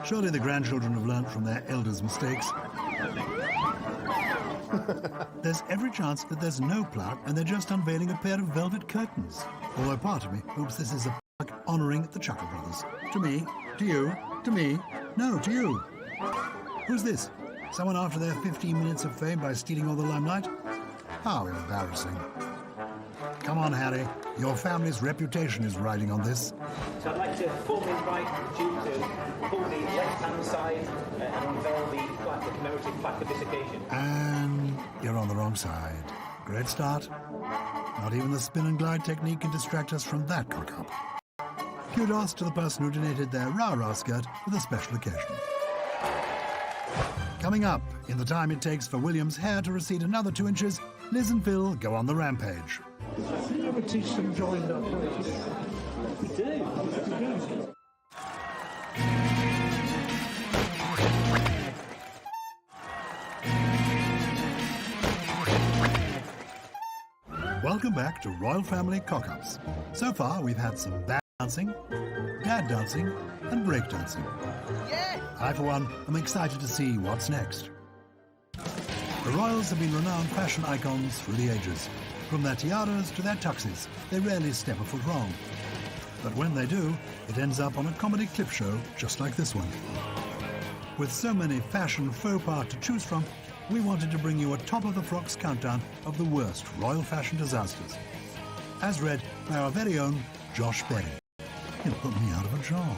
Surely the grandchildren have learnt from their elders' mistakes. There's every chance that there's no plaque and they're just unveiling a pair of velvet curtains. Although part of me hopes this is a plaque honouring the Chuckle Brothers. To me, to you, to me, no, to you. Who's this? Someone after their 15 minutes of fame by stealing all the limelight? How embarrassing. Come on, Harry. Your family's reputation is riding on this. So I'd like to formally invite the Duke to pull the left-hand side and unveil the plaque, the commemorative plaque of this occasion. And you're on the wrong side. Great start. Not even the spin and glide technique can distract us from that cock-up. Kudos to the person who donated their rah-rah skirt for the special occasion. Coming up, in the time it takes for William's hair to recede another 2 inches, Liz and Phil go on the rampage. You ever teach them joined up? We do. Welcome back to Royal Family Cock-Ups. So far, we've had some bad dancing, dad dancing, and break dancing. Yeah! I, for one, am excited to see what's next. The royals have been renowned fashion icons through the ages. From their tiaras to their tuxes, they rarely step a foot wrong. But when they do, it ends up on a comedy clip show just like this one. With so many fashion faux pas to choose from, we wanted to bring you a top-of-the-frocks countdown of the worst royal fashion disasters. As read by our very own Josh Berry. He'll put me out of a job.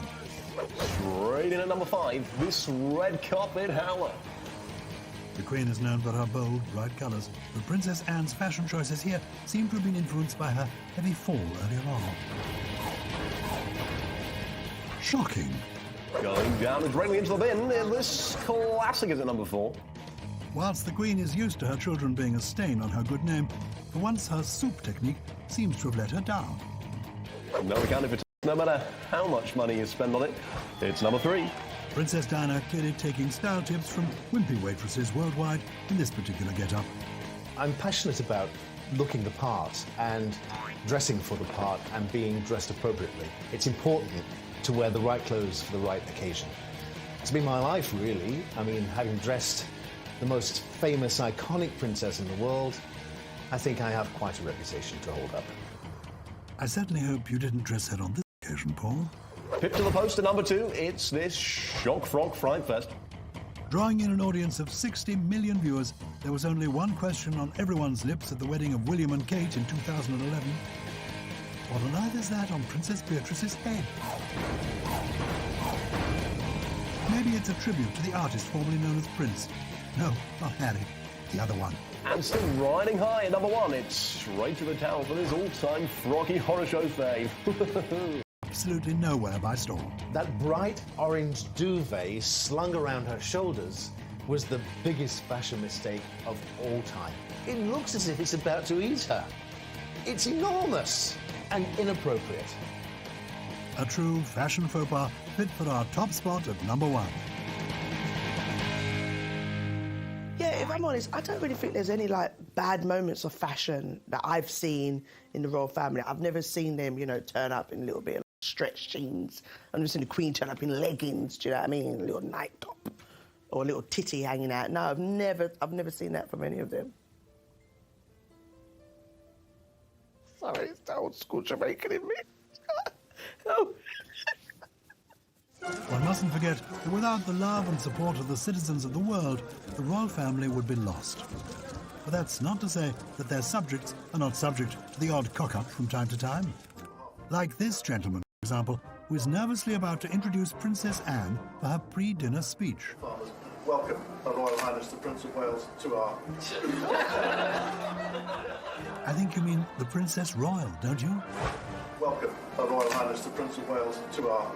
Straight in at number 5, this red carpet howler. The Queen is known for her bold, bright colours, but Princess Anne's fashion choices here seem to have been influenced by her heavy fall earlier on. Shocking. Going down and directly into the bin, this classic is at number 4. Whilst the Queen is used to her children being a stain on her good name, for once her soup technique seems to have let her down. No accounting for no matter how much money you spend on it. It's number 3. Princess Diana clearly taking style tips from wimpy waitresses worldwide in this particular get-up. I'm passionate about looking the part and dressing for the part and being dressed appropriately. It's important to wear the right clothes for the right occasion. It's been my life, really. I mean, having dressed the most famous, iconic princess in the world, I think I have quite a reputation to hold up. I certainly hope you didn't dress her on this occasion, Paul. Pip to the post to number 2. It's this Shock Frog Fright Fest. Drawing in an audience of 60 million viewers, there was only one question on everyone's lips at the wedding of William and Kate in 2011. What on earth is that on Princess Beatrice's head? Maybe it's a tribute to the artist formerly known as Prince. No, not Harry, the other one. And still riding high at number 1, it's straight to the town for this all-time Froggy Horror Show fave. Absolutely nowhere by storm. That bright orange duvet slung around her shoulders was the biggest fashion mistake of all time. It looks as if it's about to eat her. It's enormous and inappropriate. A true fashion faux pas fit for our top spot at number 1. Yeah, if I'm honest, I don't really think there's any, like, bad moments of fashion that I've seen in the royal family. I've never seen them, you know, turn up in a little bit of stretched jeans. I've never seen the Queen turn up in leggings, do you know what I mean? A little night top or a little titty hanging out. No, I've never seen that from any of them. Sorry, it's the old school Jamaican in me. Oh. One mustn't forget that without the love and support of the citizens of the world, the royal family would be lost. But that's not to say that their subjects are not subject to the odd cock-up from time to time. Like this gentleman, for example, who is nervously about to introduce Princess Anne for her pre-dinner speech. Welcome, Her Royal Highness the Prince of Wales, to our... I think you mean the Princess Royal, don't you? Welcome, Her Royal Highness the Prince of Wales, to our...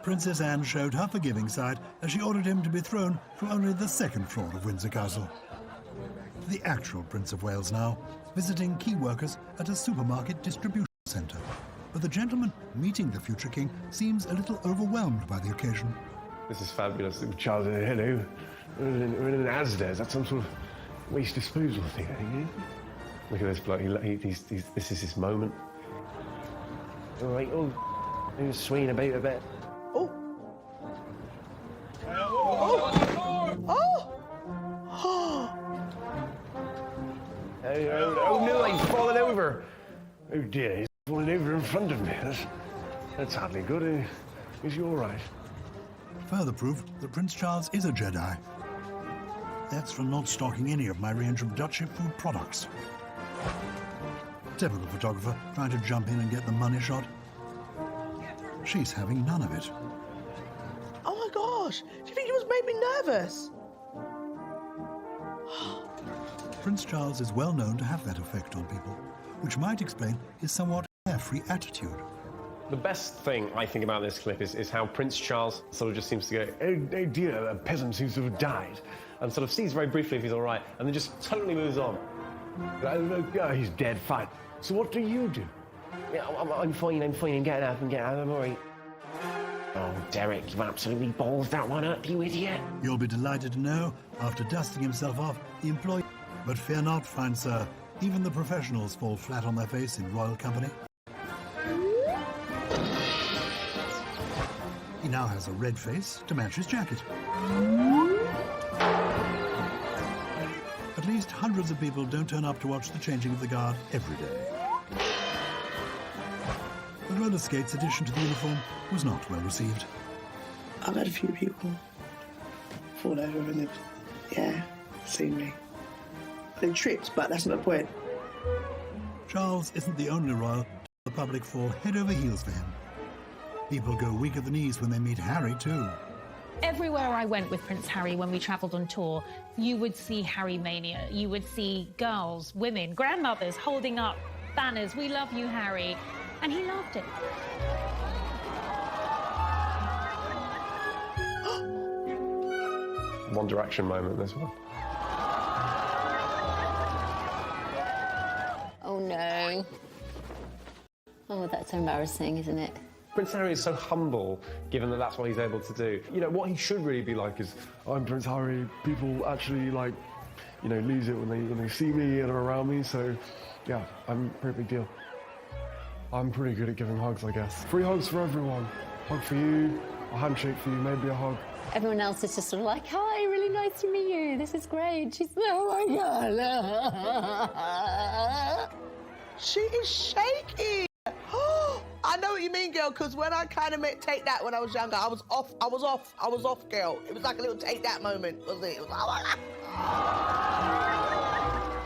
Princess Anne showed her forgiving side as she ordered him to be thrown from only the 2nd floor of Windsor Castle. The actual Prince of Wales now, visiting key workers at a supermarket distribution centre. But the gentleman meeting the future king seems a little overwhelmed by the occasion. This is fabulous. Charles, hello. We're in an Asda. Is that some sort of waste disposal thing? Look at this bloke. This is his moment. All right. Oh, he's swinging about a bit. Oh. Oh. Oh. Oh no, he's fallen over. Oh dear, he's fallen over in front of me. That's hardly good. Is he all right? Further proof that Prince Charles is a Jedi. That's from not stocking any of my range of Dutch ship food products. Typical photographer trying to jump in and get the money shot. She's having none of it. Oh my gosh, do you think he was made me nervous? Prince Charles is well known to have that effect on people, which might explain his somewhat carefree attitude. The best thing I think about this clip is how Prince Charles sort of just seems to go, oh dear, a peasant seems to have died, and sort of sees very briefly if he's all right, and then just totally moves on. Oh, he's dead, fine. So what do you do? Yeah, I'm fine, I'm getting up, I'm all right. Oh, Derek, you've absolutely ballsed that one up, you idiot. You'll be delighted to know, after dusting himself off, the employee... But fear not, fine sir, even the professionals fall flat on their face in royal company. He now has a red face to match his jacket. At least hundreds of people don't turn up to watch the changing of the guard every day. The roller skates addition to the uniform was not well received. I've had a few people fall over and they've, seen me. They tripped, but that's not the point. Charles isn't the only royal the public fall head over heels for him. People go weak at the knees when they meet Harry too. Everywhere I went with Prince Harry when we travelled on tour, you would see Harry mania. You would see girls, women, grandmothers holding up banners, "We love you, Harry," and he loved it. One Direction moment, this one. Oh no. Oh, that's embarrassing, isn't it? Prince Harry is so humble, given that that's what he's able to do. You know, what he should really be like is, I'm Prince Harry, people actually, like, you know, lose it when they see me and are around me, so, yeah, I'm a pretty big deal. I'm pretty good at giving hugs, I guess. 3 hugs for everyone. Hug for you, a handshake for you, maybe a hug. Everyone else is just sort of like, hi, really nice to meet you. This is great. She's, oh my God. She is shaking. I know what you mean, girl, because when I kind of take that when I was younger, I was off, girl. It was like a little take that moment, wasn't it? It was like, oh my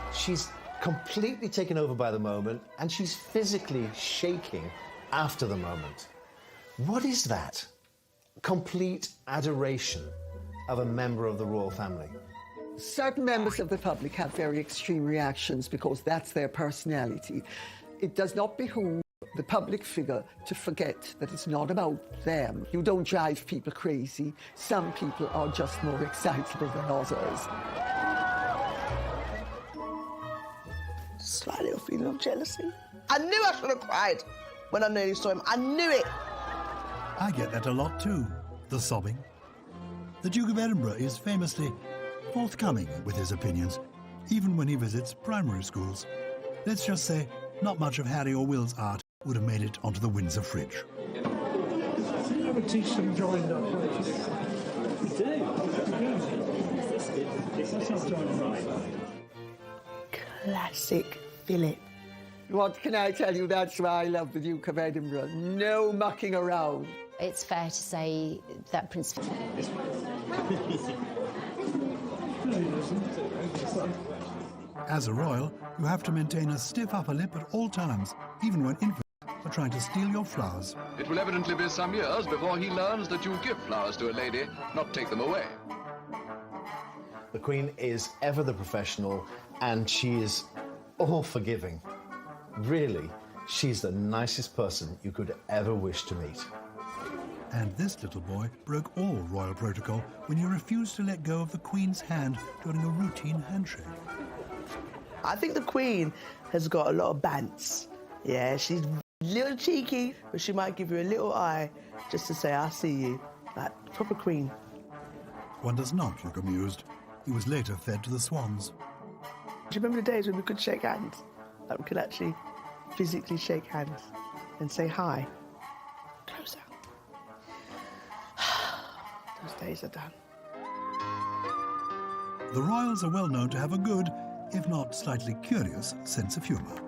God. She's completely taken over by the moment, and she's physically shaking after the moment. What is that? Complete adoration of a member of the royal family. Certain members of the public have very extreme reactions because that's their personality. It does not behoove the public figure to forget that it's not about them. You don't drive people crazy. Some people are just more excitable than others. Slight little feeling of jealousy. I knew I should have cried when I nearly saw him. I knew it. I get that a lot too, the sobbing. The Duke of Edinburgh is famously forthcoming with his opinions, even when he visits primary schools. Let's just say, not much of Harry or Will's art would have made it onto the Windsor fridge. So you ever teach them drawing up? We do. That's not drawing right. Classic Philip. What can I tell you? That's why I love the Duke of Edinburgh. No mucking around. It's fair to say that Prince Philip... As a royal, you have to maintain a stiff upper lip at all times, even when infants are trying to steal your flowers. It will evidently be some years before he learns that you give flowers to a lady, not take them away. The Queen is ever the professional, and she is all forgiving. Really, she's the nicest person you could ever wish to meet. And this little boy broke all royal protocol when he refused to let go of the Queen's hand during a routine handshake. I think the Queen has got a lot of bants. Yeah, she's a little cheeky, but she might give you a little eye just to say, I see you. Like, proper Queen. One does not look amused. He was later fed to the swans. Do you remember the days when we could shake hands? Like, we could actually physically shake hands and say hi. Closer. Those days are done. The royals are well known to have a good, if not slightly curious, sense of humour.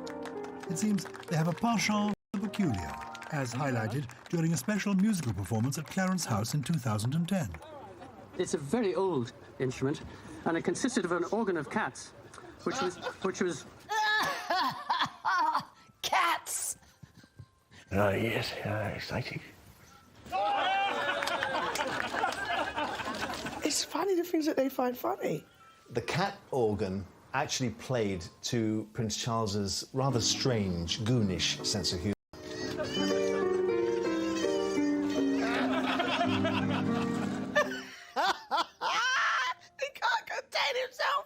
It seems they have a penchant for the peculiar, as highlighted during a special musical performance at Clarence House in 2010. It's a very old instrument, and it consisted of an organ of cats, which was... Cats! Oh, yes, exciting. It's funny the things that they find funny. The cat organ actually played to Prince Charles's rather strange, goonish sense of humour. He can't contain himself.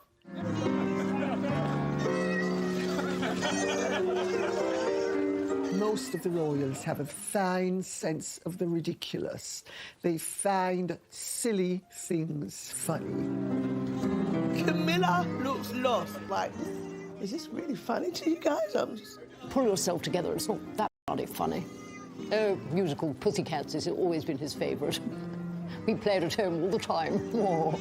Most of the royals have a fine sense of the ridiculous. They find silly things funny. Camilla looks lost. Like, is this really funny to you guys? Pull yourself together, it's not that bloody funny. Musical Pussycats has always been his favourite. We played at home all the time. Oh.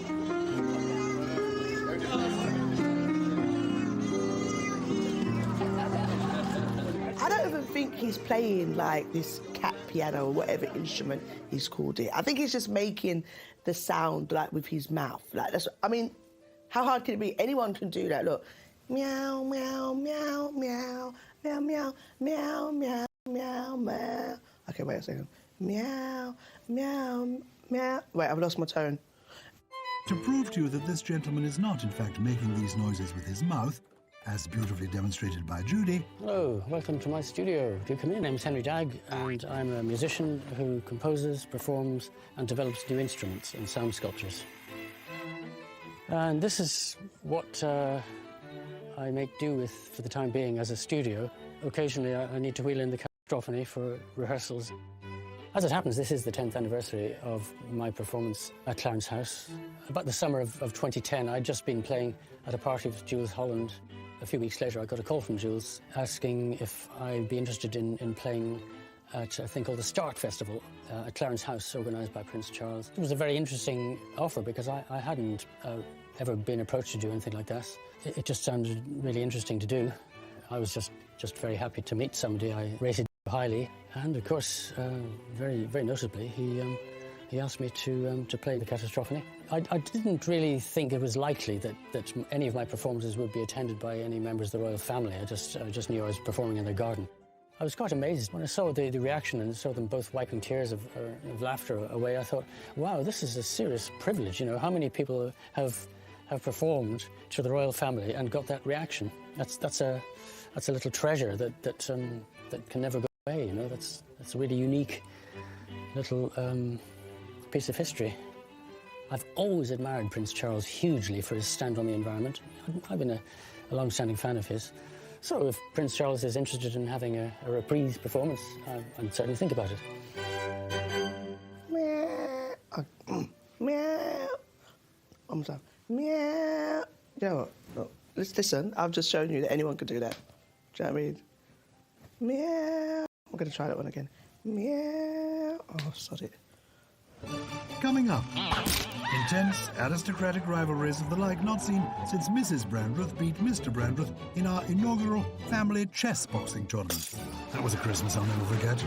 I don't even think he's playing like this cat piano or whatever instrument he's called it. I think he's just making the sound like with his mouth. Like that's. I mean, how hard can it be? Anyone can do that. Look, meow, meow, meow, meow, meow, meow, meow, meow, meow, meow. Okay, wait a second. Meow, meow, meow. Wait, I've lost my tone. To prove to you that this gentleman is not, in fact, making these noises with his mouth, as beautifully demonstrated by Judy. Hello, welcome to my studio. Do come in. My name's Henry Dagg, and I'm a musician who composes, performs, and develops new instruments and sound sculptures. And this is what I make do with for the time being as a studio. Occasionally, I need to wheel in the cacophony for rehearsals. As it happens, this is the 10th anniversary of my performance at Clarence House. About the summer of 2010, I'd just been playing at a party with Jules Holland. A few weeks later, I got a call from Jules asking if I'd be interested in playing at a thing called the Start Festival at Clarence House, organised by Prince Charles. It was a very interesting offer because I hadn't ever been approached to do anything like that. It just sounded really interesting to do. I was just very happy to meet somebody I rated highly, and of course, very, very notably, he asked me to play the Catastrophony. I didn't really think it was likely that any of my performances would be attended by any members of the royal family. I just knew I was performing in their garden. I was quite amazed when I saw the reaction and saw them both wiping tears of laughter away. I thought, wow, this is a serious privilege. You know, how many people have performed to the royal family and got that reaction? That's a little treasure that can never go away. You know, that's a really unique little piece of history. I've always admired Prince Charles hugely for his stand on the environment. I've been a long-standing fan of his. So if Prince Charles is interested in having a reprise performance, I'd certainly think about it. Meow. Meow. I'm sorry. Meow. You know what? Look, let's listen. I've just shown you that anyone could do that. Do you know what I mean? Meow. I'm going to try that one again. Meow. Oh, sod it. Coming up, intense aristocratic rivalries of the like not seen since Mrs. Brandreth beat Mr. Brandreth in our inaugural family chess boxing tournament. That was a Christmas I'll never forget.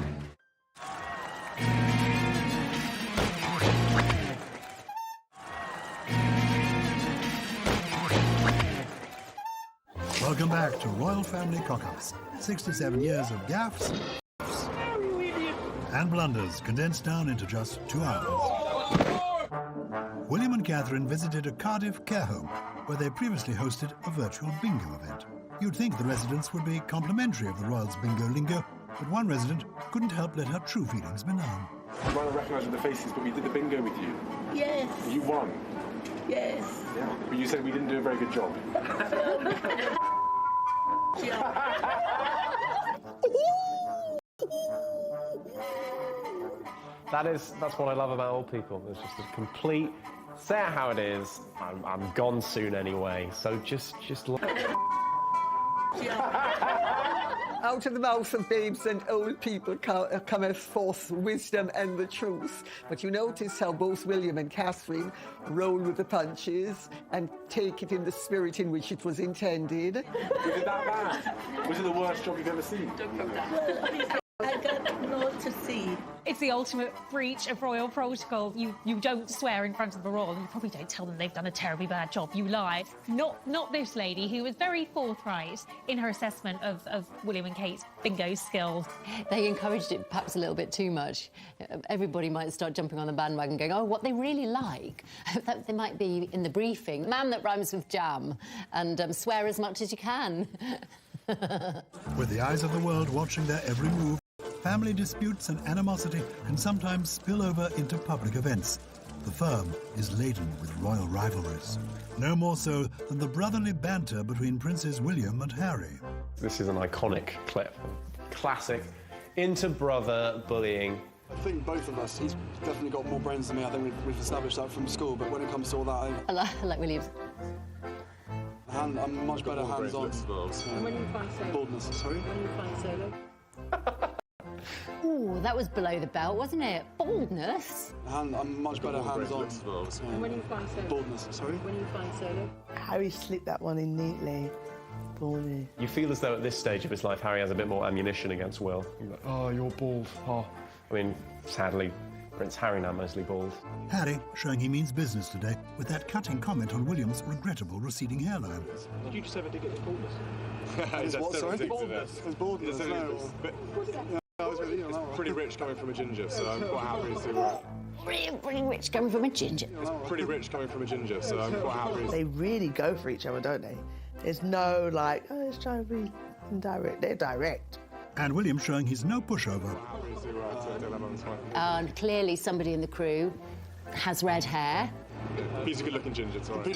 Welcome back to Royal Family Cock-Ups. 67 years of gaffes and blunders condensed down into just 2 hours. William and Catherine visited a Cardiff care home where they previously hosted a virtual bingo event. You'd think the residents would be complimentary of the Royals' bingo lingo, but one resident couldn't help let her true feelings be known. You might not recognise the faces, but we did the bingo with you. Yes. You won. Yes. Yeah. But you said we didn't do a very good job. That's what I love about old people. It's just a complete, say it how it is, I'm gone soon anyway, so just Out of the mouth of babes and old people cometh forth wisdom and the truth. But you notice how both William and Catherine roll with the punches and take it in the spirit in which it was intended. Was it that bad? Was it the worst job you've ever seen? I got more to see. It's the ultimate breach of royal protocol. You don't swear in front of the royal. You probably don't tell them they've done a terribly bad job. You lie. Not this lady, who was very forthright in her assessment of William and Kate's bingo skills. They encouraged it perhaps a little bit too much. Everybody might start jumping on the bandwagon going, oh, what they really like. That they might be in the briefing. Man that rhymes with jam, and swear as much as you can. With the eyes of the world watching their every move, family disputes and animosity can sometimes spill over into public events. The firm is laden with royal rivalries. No more so than the brotherly banter between Princes William and Harry. This is an iconic clip. Classic inter-brother bullying. I think both of us, he's definitely got more brains than me. I think we've established that from school, but when it comes to all that, I like Williams. I'm much better hands-on. And when you find solo? Boldness, sorry? When you find solo? Ooh, that was below the belt, wasn't it? Boldness. I'm much better hands-on. And when you find solo? Boldness, sorry? When you find solo? Harry slipped that one in neatly. Baldy. You feel as though at this stage of his life, Harry has a bit more ammunition against Will. You're like, oh, you're bald. Oh. I mean, sadly, Prince Harry now mostly bald. Harry showing he means business today with that cutting comment on William's regrettable receding hairline. Did you just ever dig at the baldness? There's what, sorry? There's baldness. It's pretty rich coming from a ginger, so I'm quite happy to... Pretty rich coming from a ginger. Pretty rich coming from a ginger, so I'm quite happy. They really go for each other, don't they? There's no, like, oh, let's try to be indirect. They're direct. And William showing he's no pushover. And clearly somebody in the crew has red hair. He's a good-looking ginger, sorry.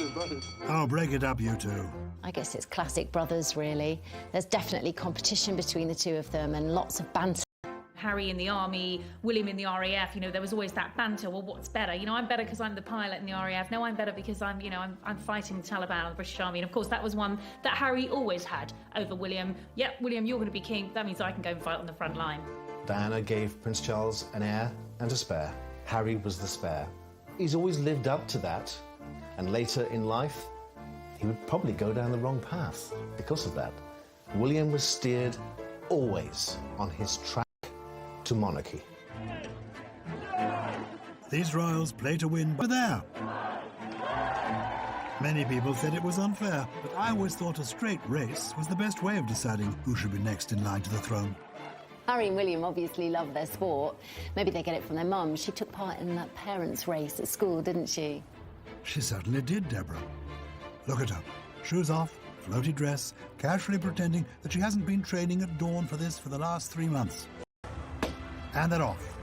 Oh, break it up, you two. I guess it's classic brothers, really. There's definitely competition between the two of them and lots of banter. Harry in the army, William in the RAF, you know, there was always that banter. Well, what's better? You know, I'm better because I'm the pilot in the RAF. No, I'm better because I'm fighting the Taliban or the British Army. And of course, that was one that Harry always had over William. Yep, William, you're going to be king. That means I can go and fight on the front line. Diana gave Prince Charles an heir and a spare. Harry was the spare. He's always lived up to that. And later in life, he would probably go down the wrong path because of that. William was steered always on his track to monarchy. These royals play to win, but there. Many people said it was unfair, but I always thought a straight race was the best way of deciding who should be next in line to the throne. Harry and William obviously love their sport. Maybe they get it from their mum. She took part in that parents' race at school, didn't she? She certainly did, Deborah. Look at her. Shoes off, floaty dress, casually pretending that she hasn't been training at dawn for this for the last 3 months. And they're off.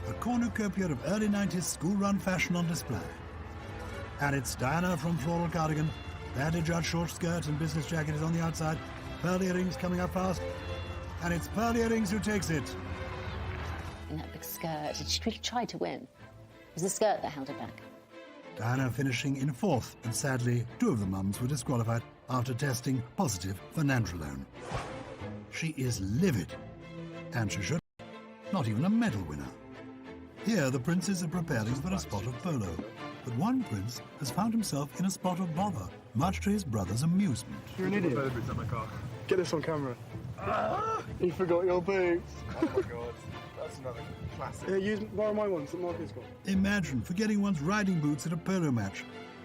A cornucopia of early 90s school-run fashion on display. And it's Diana from Floral Cardigan, badly judged short skirt and business jacket is on the outside, pearl earrings coming up fast, and it's pearl earrings who takes it. In that big skirt, she really tried to win. It was the skirt that held her back. Diana finishing in 4th, and sadly, 2 of the mums were disqualified after testing positive for nandrolone. She is livid, and she should not even a medal winner. Here, the princes are preparing for a spot of polo, but one prince has found himself in a spot of bother, much to his brother's amusement. You're an idiot. Get this on camera. You forgot your boots. Oh my god, that's another classic. Yeah, borrow my ones that Marcus got. Imagine forgetting one's riding boots at a polo match,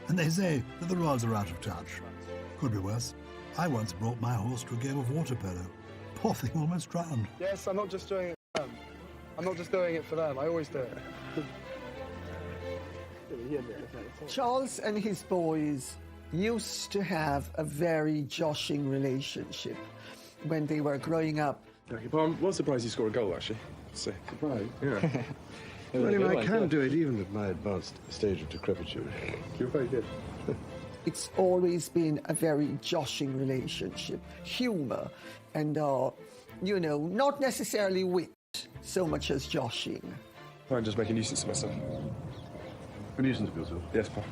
and they say that the royals are out of touch. Could be worse. I once brought my horse to a game of water polo. Poor thing almost drowned. Yes, I'm not just doing it for them. I'm not just doing it for them. I always do it. Charles and his boys used to have a very joshing relationship when they were growing up. Okay, but I'm surprised you scored a goal, actually. Surprised? Yeah. Well, I can do it even at my advanced stage of decrepitude. You're very good. It's always been a very joshing relationship. Humour and, you know, not necessarily wit so much as joshing. I'm just making a nuisance of myself. A nuisance of yourself? Yes, Pa.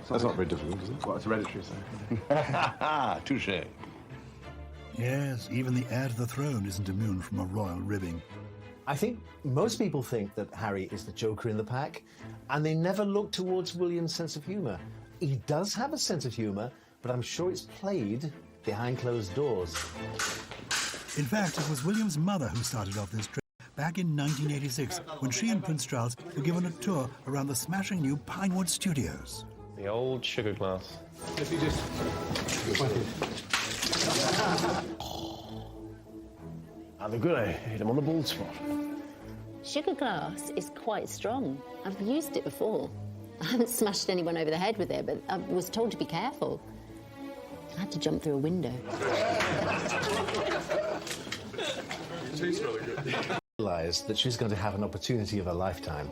That's not very difficult, is it? Well, it's hereditary, so. Touché. Yes, even the heir to the throne isn't immune from a royal ribbing. I think most people think that Harry is the joker in the pack, and they never look towards William's sense of humour. He does have a sense of humour, but I'm sure it's played behind closed doors. In fact, it was William's mother who started off this trip back in 1986, when she and Prince Charles were given a tour around the smashing new Pinewood Studios. The old sugar glass. If you just... Are they good? I hit them on the bald spot. Sugar glass is quite strong. I've used it before. I haven't smashed anyone over the head with it, but I was told to be careful. I had to jump through a window. It tastes really good. Realised that she was going to have an opportunity of a lifetime.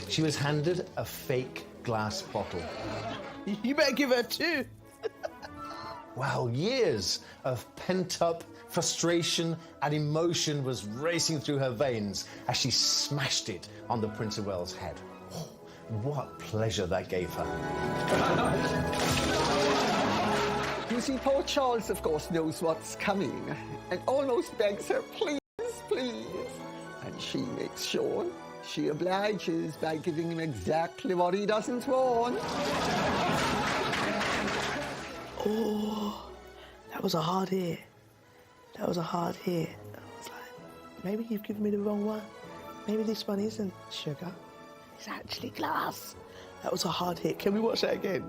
She was handed a fake glass bottle. You better give her 2. Wow, years of pent-up frustration and emotion was racing through her veins as she smashed it on the Prince of Wales' head. Oh, what pleasure that gave her. You see, poor Charles, of course, knows what's coming and almost begs her, please, please. And she makes sure she obliges by giving him exactly what he doesn't want. Oh, that was a hard hit. That was a hard hit. I was like, maybe you've given me the wrong one. Maybe this one isn't sugar. It's actually glass. That was a hard hit. Can we watch that again?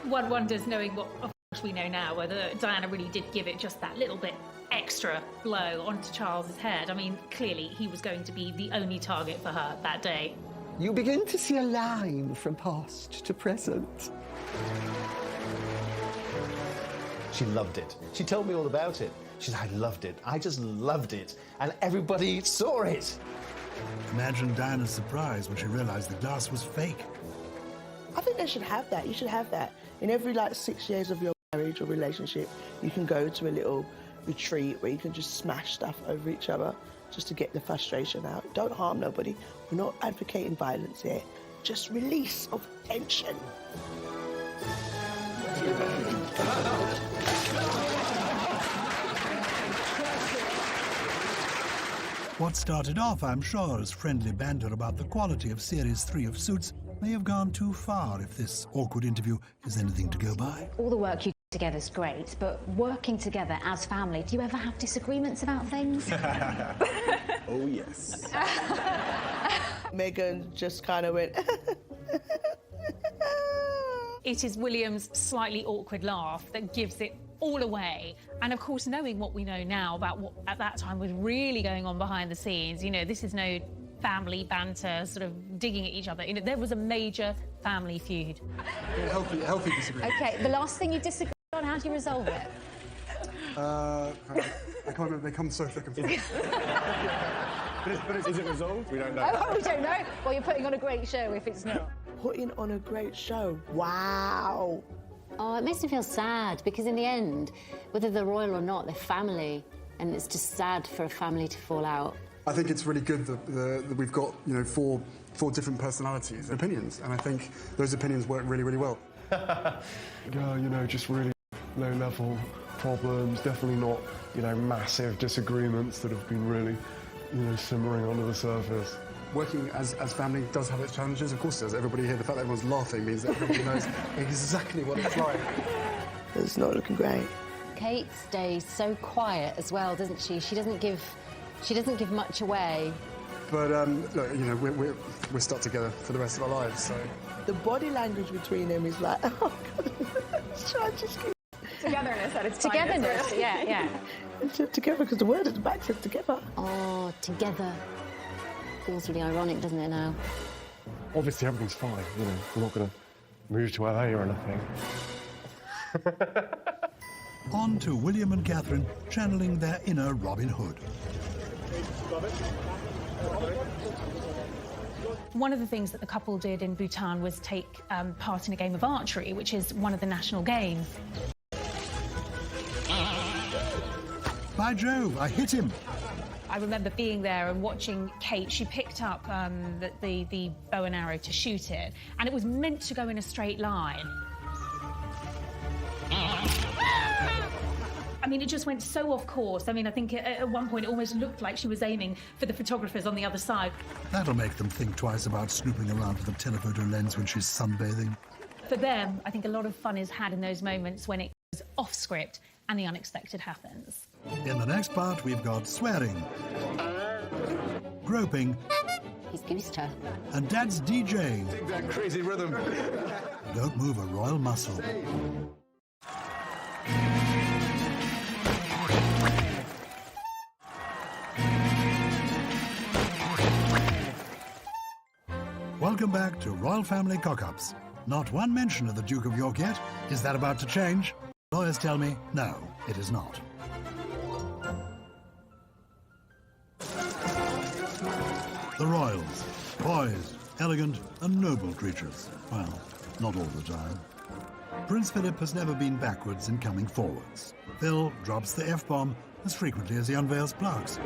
One wonders, knowing what of course we know now, whether Diana really did give it just that little bit extra blow onto Charles's head. I mean, clearly he was going to be the only target for her that day. You begin to see a line from past to present. She loved it. She told me all about it. She said, I loved it. I just loved it. And everybody saw it. Imagine Diana's surprise when she realised the glass was fake. I think they should have that. You should have that. In every, 6 years of your marriage or relationship, you can go to a little retreat where you can just smash stuff over each other just to get the frustration out. Don't harm nobody. We're not advocating violence here. Just release of tension. What started off, I'm sure, as friendly banter about the quality of Series 3 of Suits may have gone too far if this awkward interview is anything to go by. All the work you do together is great, but working together as family, do you ever have disagreements about things? Oh, yes. Megan just kind of went... It is William's slightly awkward laugh that gives it all away. And of course, knowing what we know now about what at that time was really going on behind the scenes, you know, this is no family banter, sort of digging at each other. You know, there was a major family feud. Yeah, healthy disagreement. OK, the last thing you disagree on, how do you resolve it? I can't remember, they come so thick and fast. But is it resolved? We don't know. Oh, we don't know. Well, you're putting on a great show if it's not. Putting on a great show. Wow. Oh, it makes me feel sad because in the end, whether they're royal or not, they're family, and it's just sad for a family to fall out. I think it's really good that we've got, you know, four different personalities and opinions, and I think those opinions work really, really well. Yeah, you know, just really low-level problems, definitely not, you know, massive disagreements that have been really, you know, simmering under the surface. Working as family does have its challenges, of course it does. Everybody here, the fact that everyone's laughing means that everybody knows exactly what it's like. It's not looking great. Kate stays so quiet as well, doesn't she? She doesn't give much away. But look, you know, we're stuck together for the rest of our lives, so. The body language between them is like, oh God, try to just keep Togetherness at its Togetherness, finest. yeah. It's just together because the word at the back says together. Oh, together. Feels really ironic, doesn't it now? Obviously, everything's fine, you know, we're not going to move to LA or anything. On to William and Catherine channeling their inner Robin Hood. One of the things that the couple did in Bhutan was take part in a game of archery, which is one of the national games. By Jove, I hit him. I remember being there and watching Kate. She picked up the bow and arrow to shoot it, and it was meant to go in a straight line. I mean, it just went so off course. I mean, I think at one point it almost looked like she was aiming for the photographers on the other side. That'll make them think twice about snooping around with a telephoto lens when she's sunbathing. For them, I think a lot of fun is had in those moments when it goes off script and the unexpected happens. In the next part, we've got swearing, groping, He's goosed her. and Dad's DJing. Dig that crazy rhythm. Don't move a royal muscle. Welcome back to Royal Family Cock-Ups. Not one mention of the Duke of York yet. Is that about to change? Lawyers tell me, no, it is not. The royals, poised, elegant and noble creatures. Well, not all the time. Prince Philip has never been backwards in coming forwards. Phil drops the F-bomb as frequently as he unveils plugs.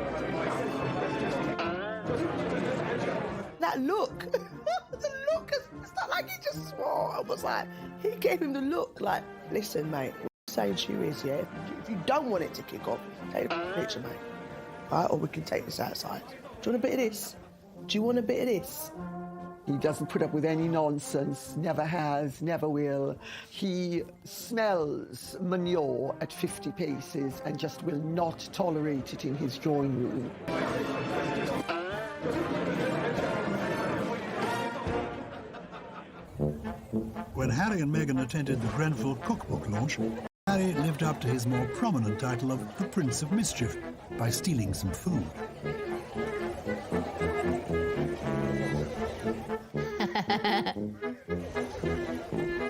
That look, the look, it's not like he just swore. I was like, he gave him the look, like, listen, mate, what I'm saying to you is, yeah, if you don't want it to kick off, take a picture, mate. Right, or we can take this outside. Do you want a bit of this? Do you want a bit of this? He doesn't put up with any nonsense, never has, never will. He smells manure at 50 paces and just will not tolerate it in his drawing room. When Harry and Meghan attended the Grenfell cookbook launch, Harry lived up to his more prominent title of the Prince of Mischief by stealing some food.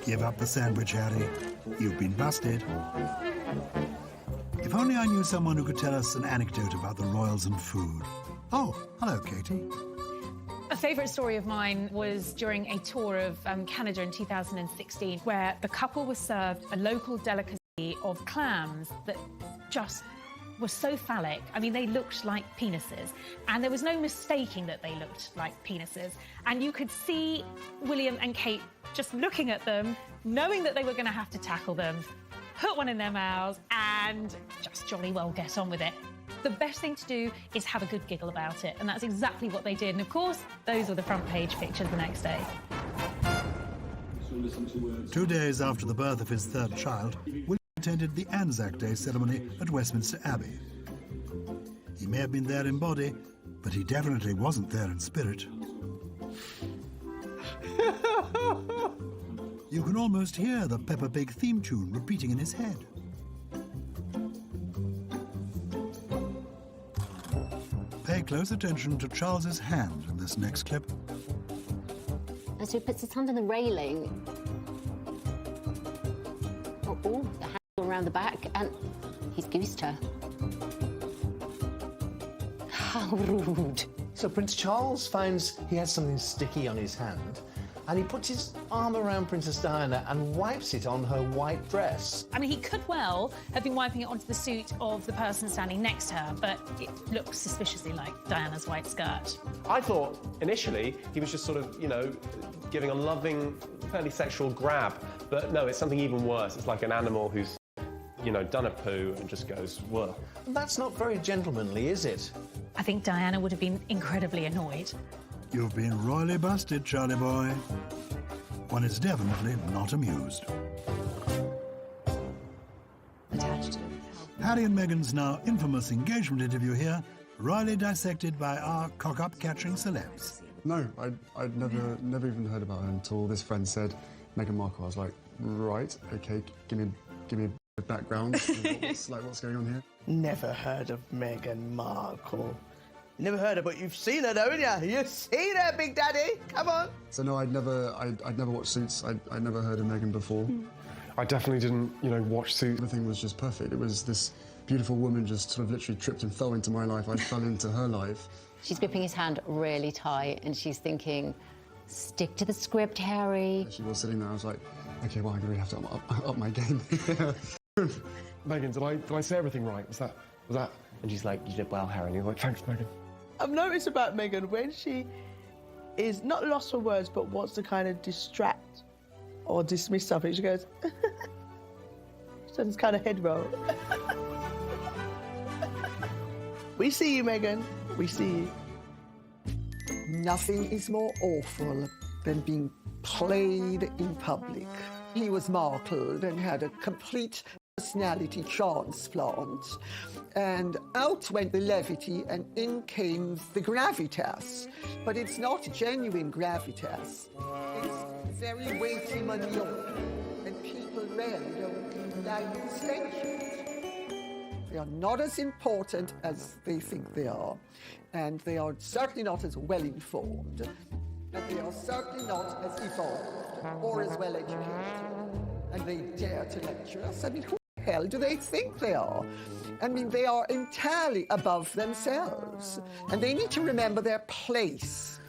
Give up the sandwich, Harry. You've been busted. If only I knew someone who could tell us an anecdote about the royals and food. Oh, hello, Katie. A favourite story of mine was during a tour of Canada in 2016, where the couple was served a local delicacy of clams that just were so phallic. I mean, they looked like penises, and there was no mistaking that they looked like penises. And you could see William and Kate just looking at them, knowing that they were going to have to tackle them, put one in their mouths, and just jolly well get on with it. The best thing to do is have a good giggle about it, and that's exactly what they did. And of course, those were the front page pictures the next day. 2 days after the birth of his third child, William attended the Anzac Day ceremony at Westminster Abbey. He may have been there in body, but he definitely wasn't there in spirit. You can almost hear the Peppa Pig theme tune repeating in his head. Pay close attention to Charles's hand in this next clip. And so he puts his hand on the railing. Oh, the hand around the back, and he's goosed her. How rude. So Prince Charles finds he has something sticky on his hand, and he puts his arm around Princess Diana and wipes it on her white dress. I mean, he could well have been wiping it onto the suit of the person standing next to her, but it looks suspiciously like Diana's white skirt. I thought initially he was just sort of, you know, giving a loving, fairly sexual grab, but no, it's something even worse. It's like an animal who's, you know, done a poo and just goes, whoa. That's not very gentlemanly, is it? I think Diana would have been incredibly annoyed. You've been royally busted, Charlie boy. One is definitely not amused. Attached to him. Harry and Meghan's now infamous engagement interview here, royally dissected by our cock-up-catching celebs. No, I'd never even heard about her until this friend said Meghan Markle. I was like, right, okay, give me a background. what's going on here? Never heard of Meghan Markle. Never heard her, but you've seen her, haven't you? You've seen her, Big Daddy. Come on. So no, I'd never watched Suits. I'd never heard of Meghan before. I definitely didn't, you know, watch Suits. Everything was just perfect. It was this beautiful woman just sort of literally tripped and fell into my life. I fell into her life. She's gripping his hand really tight, and she's thinking, stick to the script, Harry. She was sitting there. I was like, okay, well, I really have to up my game. Meghan, did I say everything right? Was that? And she's like, you did well, Harry. And you're like, thanks, Meghan. I've noticed about Meghan, when she is not lost for words, but wants to kind of distract or dismiss something, she goes, she does this kind of head roll. We see you, Meghan. We see you. Nothing is more awful than being played in public. He was markled and had a complete personality transplant, and out went the levity and in came the gravitas. But it's not genuine gravitas. It's very weighty manure, and people rarely don't like the stage. They are not as important as they think they are, and they are certainly not as well informed, and they are certainly not as evolved or as well educated. And they dare to lecture us. I mean, who the hell do they think they are? I mean, they are entirely above themselves, and they need to remember their place.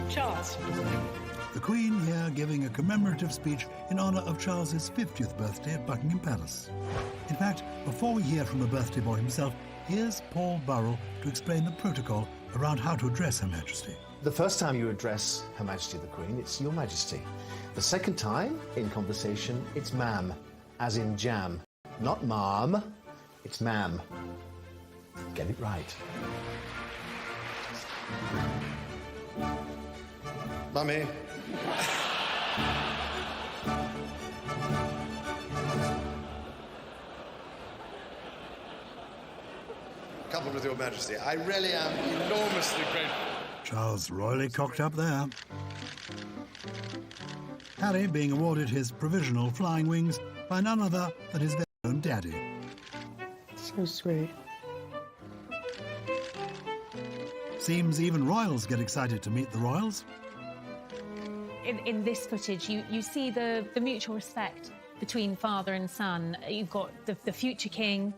Charles. The Queen here giving a commemorative speech in honour of Charles's 50th birthday at Buckingham Palace. In fact, before we hear from the birthday boy himself, here's Paul Burrell to explain the protocol around how to address Her Majesty. The first time you address Her Majesty the Queen, it's Your Majesty. The second time, in conversation, it's ma'am, as in jam. Not ma'am, it's ma'am. Get it right. Mummy. Coupled with Your Majesty, I really am enormously grateful. Charles royally cocked up there. Harry being awarded his provisional flying wings by none other than his very own daddy. So sweet. Seems even royals get excited to meet the royals. In this footage, you see the mutual respect between father and son. You've got the future king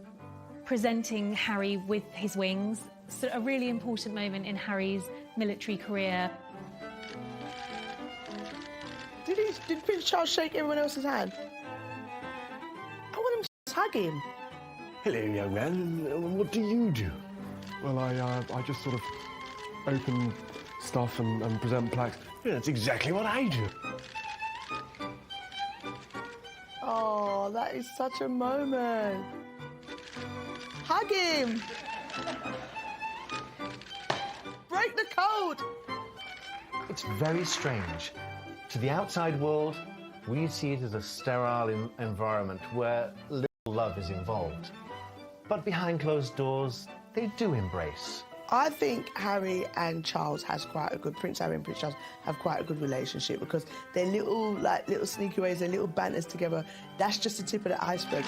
presenting Harry with his wings. So a really important moment in Harry's military career. Did Prince Charles shake everyone else's hand? hug him. Hello, young man. And what do you do? Well, I just sort of open stuff and present plaques. Yeah, that's exactly what I do. Oh, that is such a moment. Hug him. Break the code. It's very strange. To the outside world, we see it as a sterile environment where little love is involved. But behind closed doors, they do embrace. I think Harry and Charles Prince Harry and Prince Charles have quite a good relationship because their little sneaky ways, their little banters together, that's just the tip of the iceberg.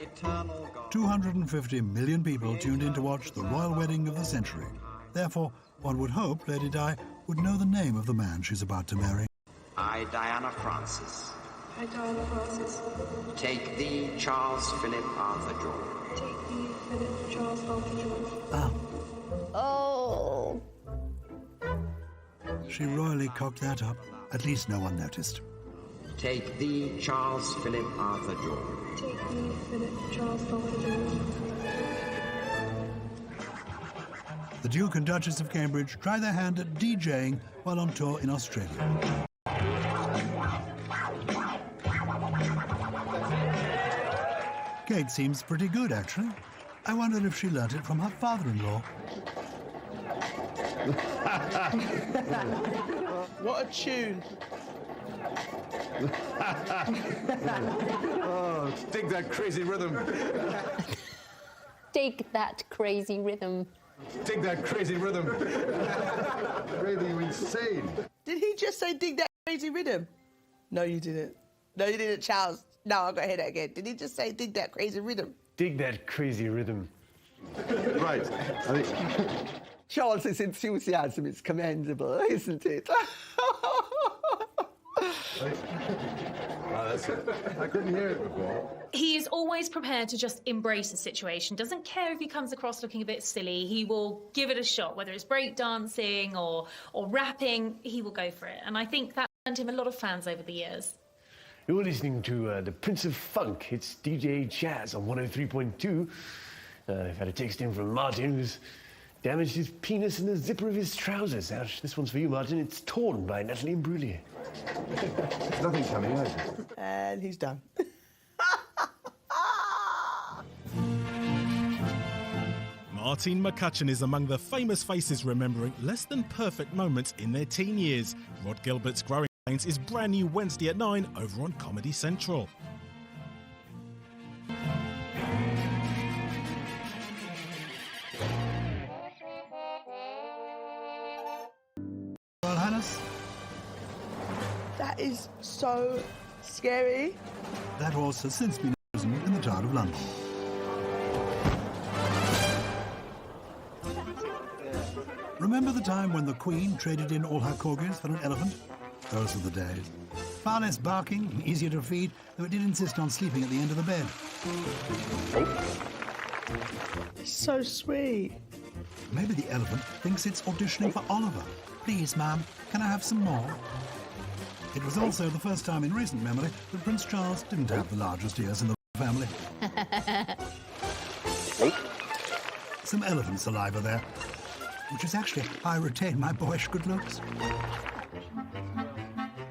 Eternal 250 million people tuned in to watch the royal wedding of the century. Therefore, one would hope Lady Di would know the name of the man she's about to marry. I, Diana Francis, I, Diana Francis, take thee, Charles Philip Arthur George. take thee, Philip Charles Arthur George. Oh. She royally cocked that up. At least no one noticed. Take thee, Charles Philip Arthur George. Take thee, Philip Charles Arthur George. The Duke and Duchess of Cambridge try their hand at DJing while on tour in Australia. Kate seems pretty good, actually. I wondered if she learnt it from her father-in-law. What a tune. Oh, dig that crazy rhythm. Dig that crazy rhythm. Dig that crazy rhythm. Really, you insane. Did he just say dig that crazy rhythm? No, you didn't. No, you didn't, Charles. No, I've got to hear that again. Did he just say dig that crazy rhythm? Dig that crazy rhythm. Right. I think... Charles's enthusiasm is commendable, isn't it? That's it. I couldn't hear it before. He is always prepared to just embrace a situation. Doesn't care if he comes across looking a bit silly. He will give it a shot, whether it's breakdancing or rapping. He will go for it, and I think that earned him a lot of fans over the years. You're listening to the Prince of Funk. It's DJ Chaz on 103.2. I've had a text in from Martin who's damaged his penis in the zipper of his trousers. Ouch, this one's for you, Martin. It's torn by Natalie Imbruglia. There's nothing coming out. And he's done. Martine McCutcheon is among the famous faces remembering less than perfect moments in their teen years. Rod Gilbert's Growing Pains is brand new Wednesday at 9 over on Comedy Central. Royal Highness? That is so scary. That horse has since been imprisoned in the Tower of London. Remember the time when the Queen traded in all her corgis for an elephant? Those were the days. Far less barking and easier to feed, though it did insist on sleeping at the end of the bed. It's so sweet. Maybe the elephant thinks it's auditioning for Oliver. Please, ma'am, can I have some more? It was also the first time in recent memory that Prince Charles didn't have the largest ears in the family. Some elephant saliva there, which is actually how I retain my boyish good looks.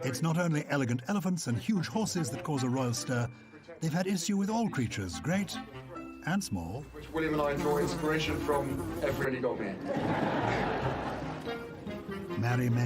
It's not only elegant elephants and huge horses that cause a royal stir. They've had issue with all creatures, great and small. Which William and I draw inspiration from every got me. Marry Meg.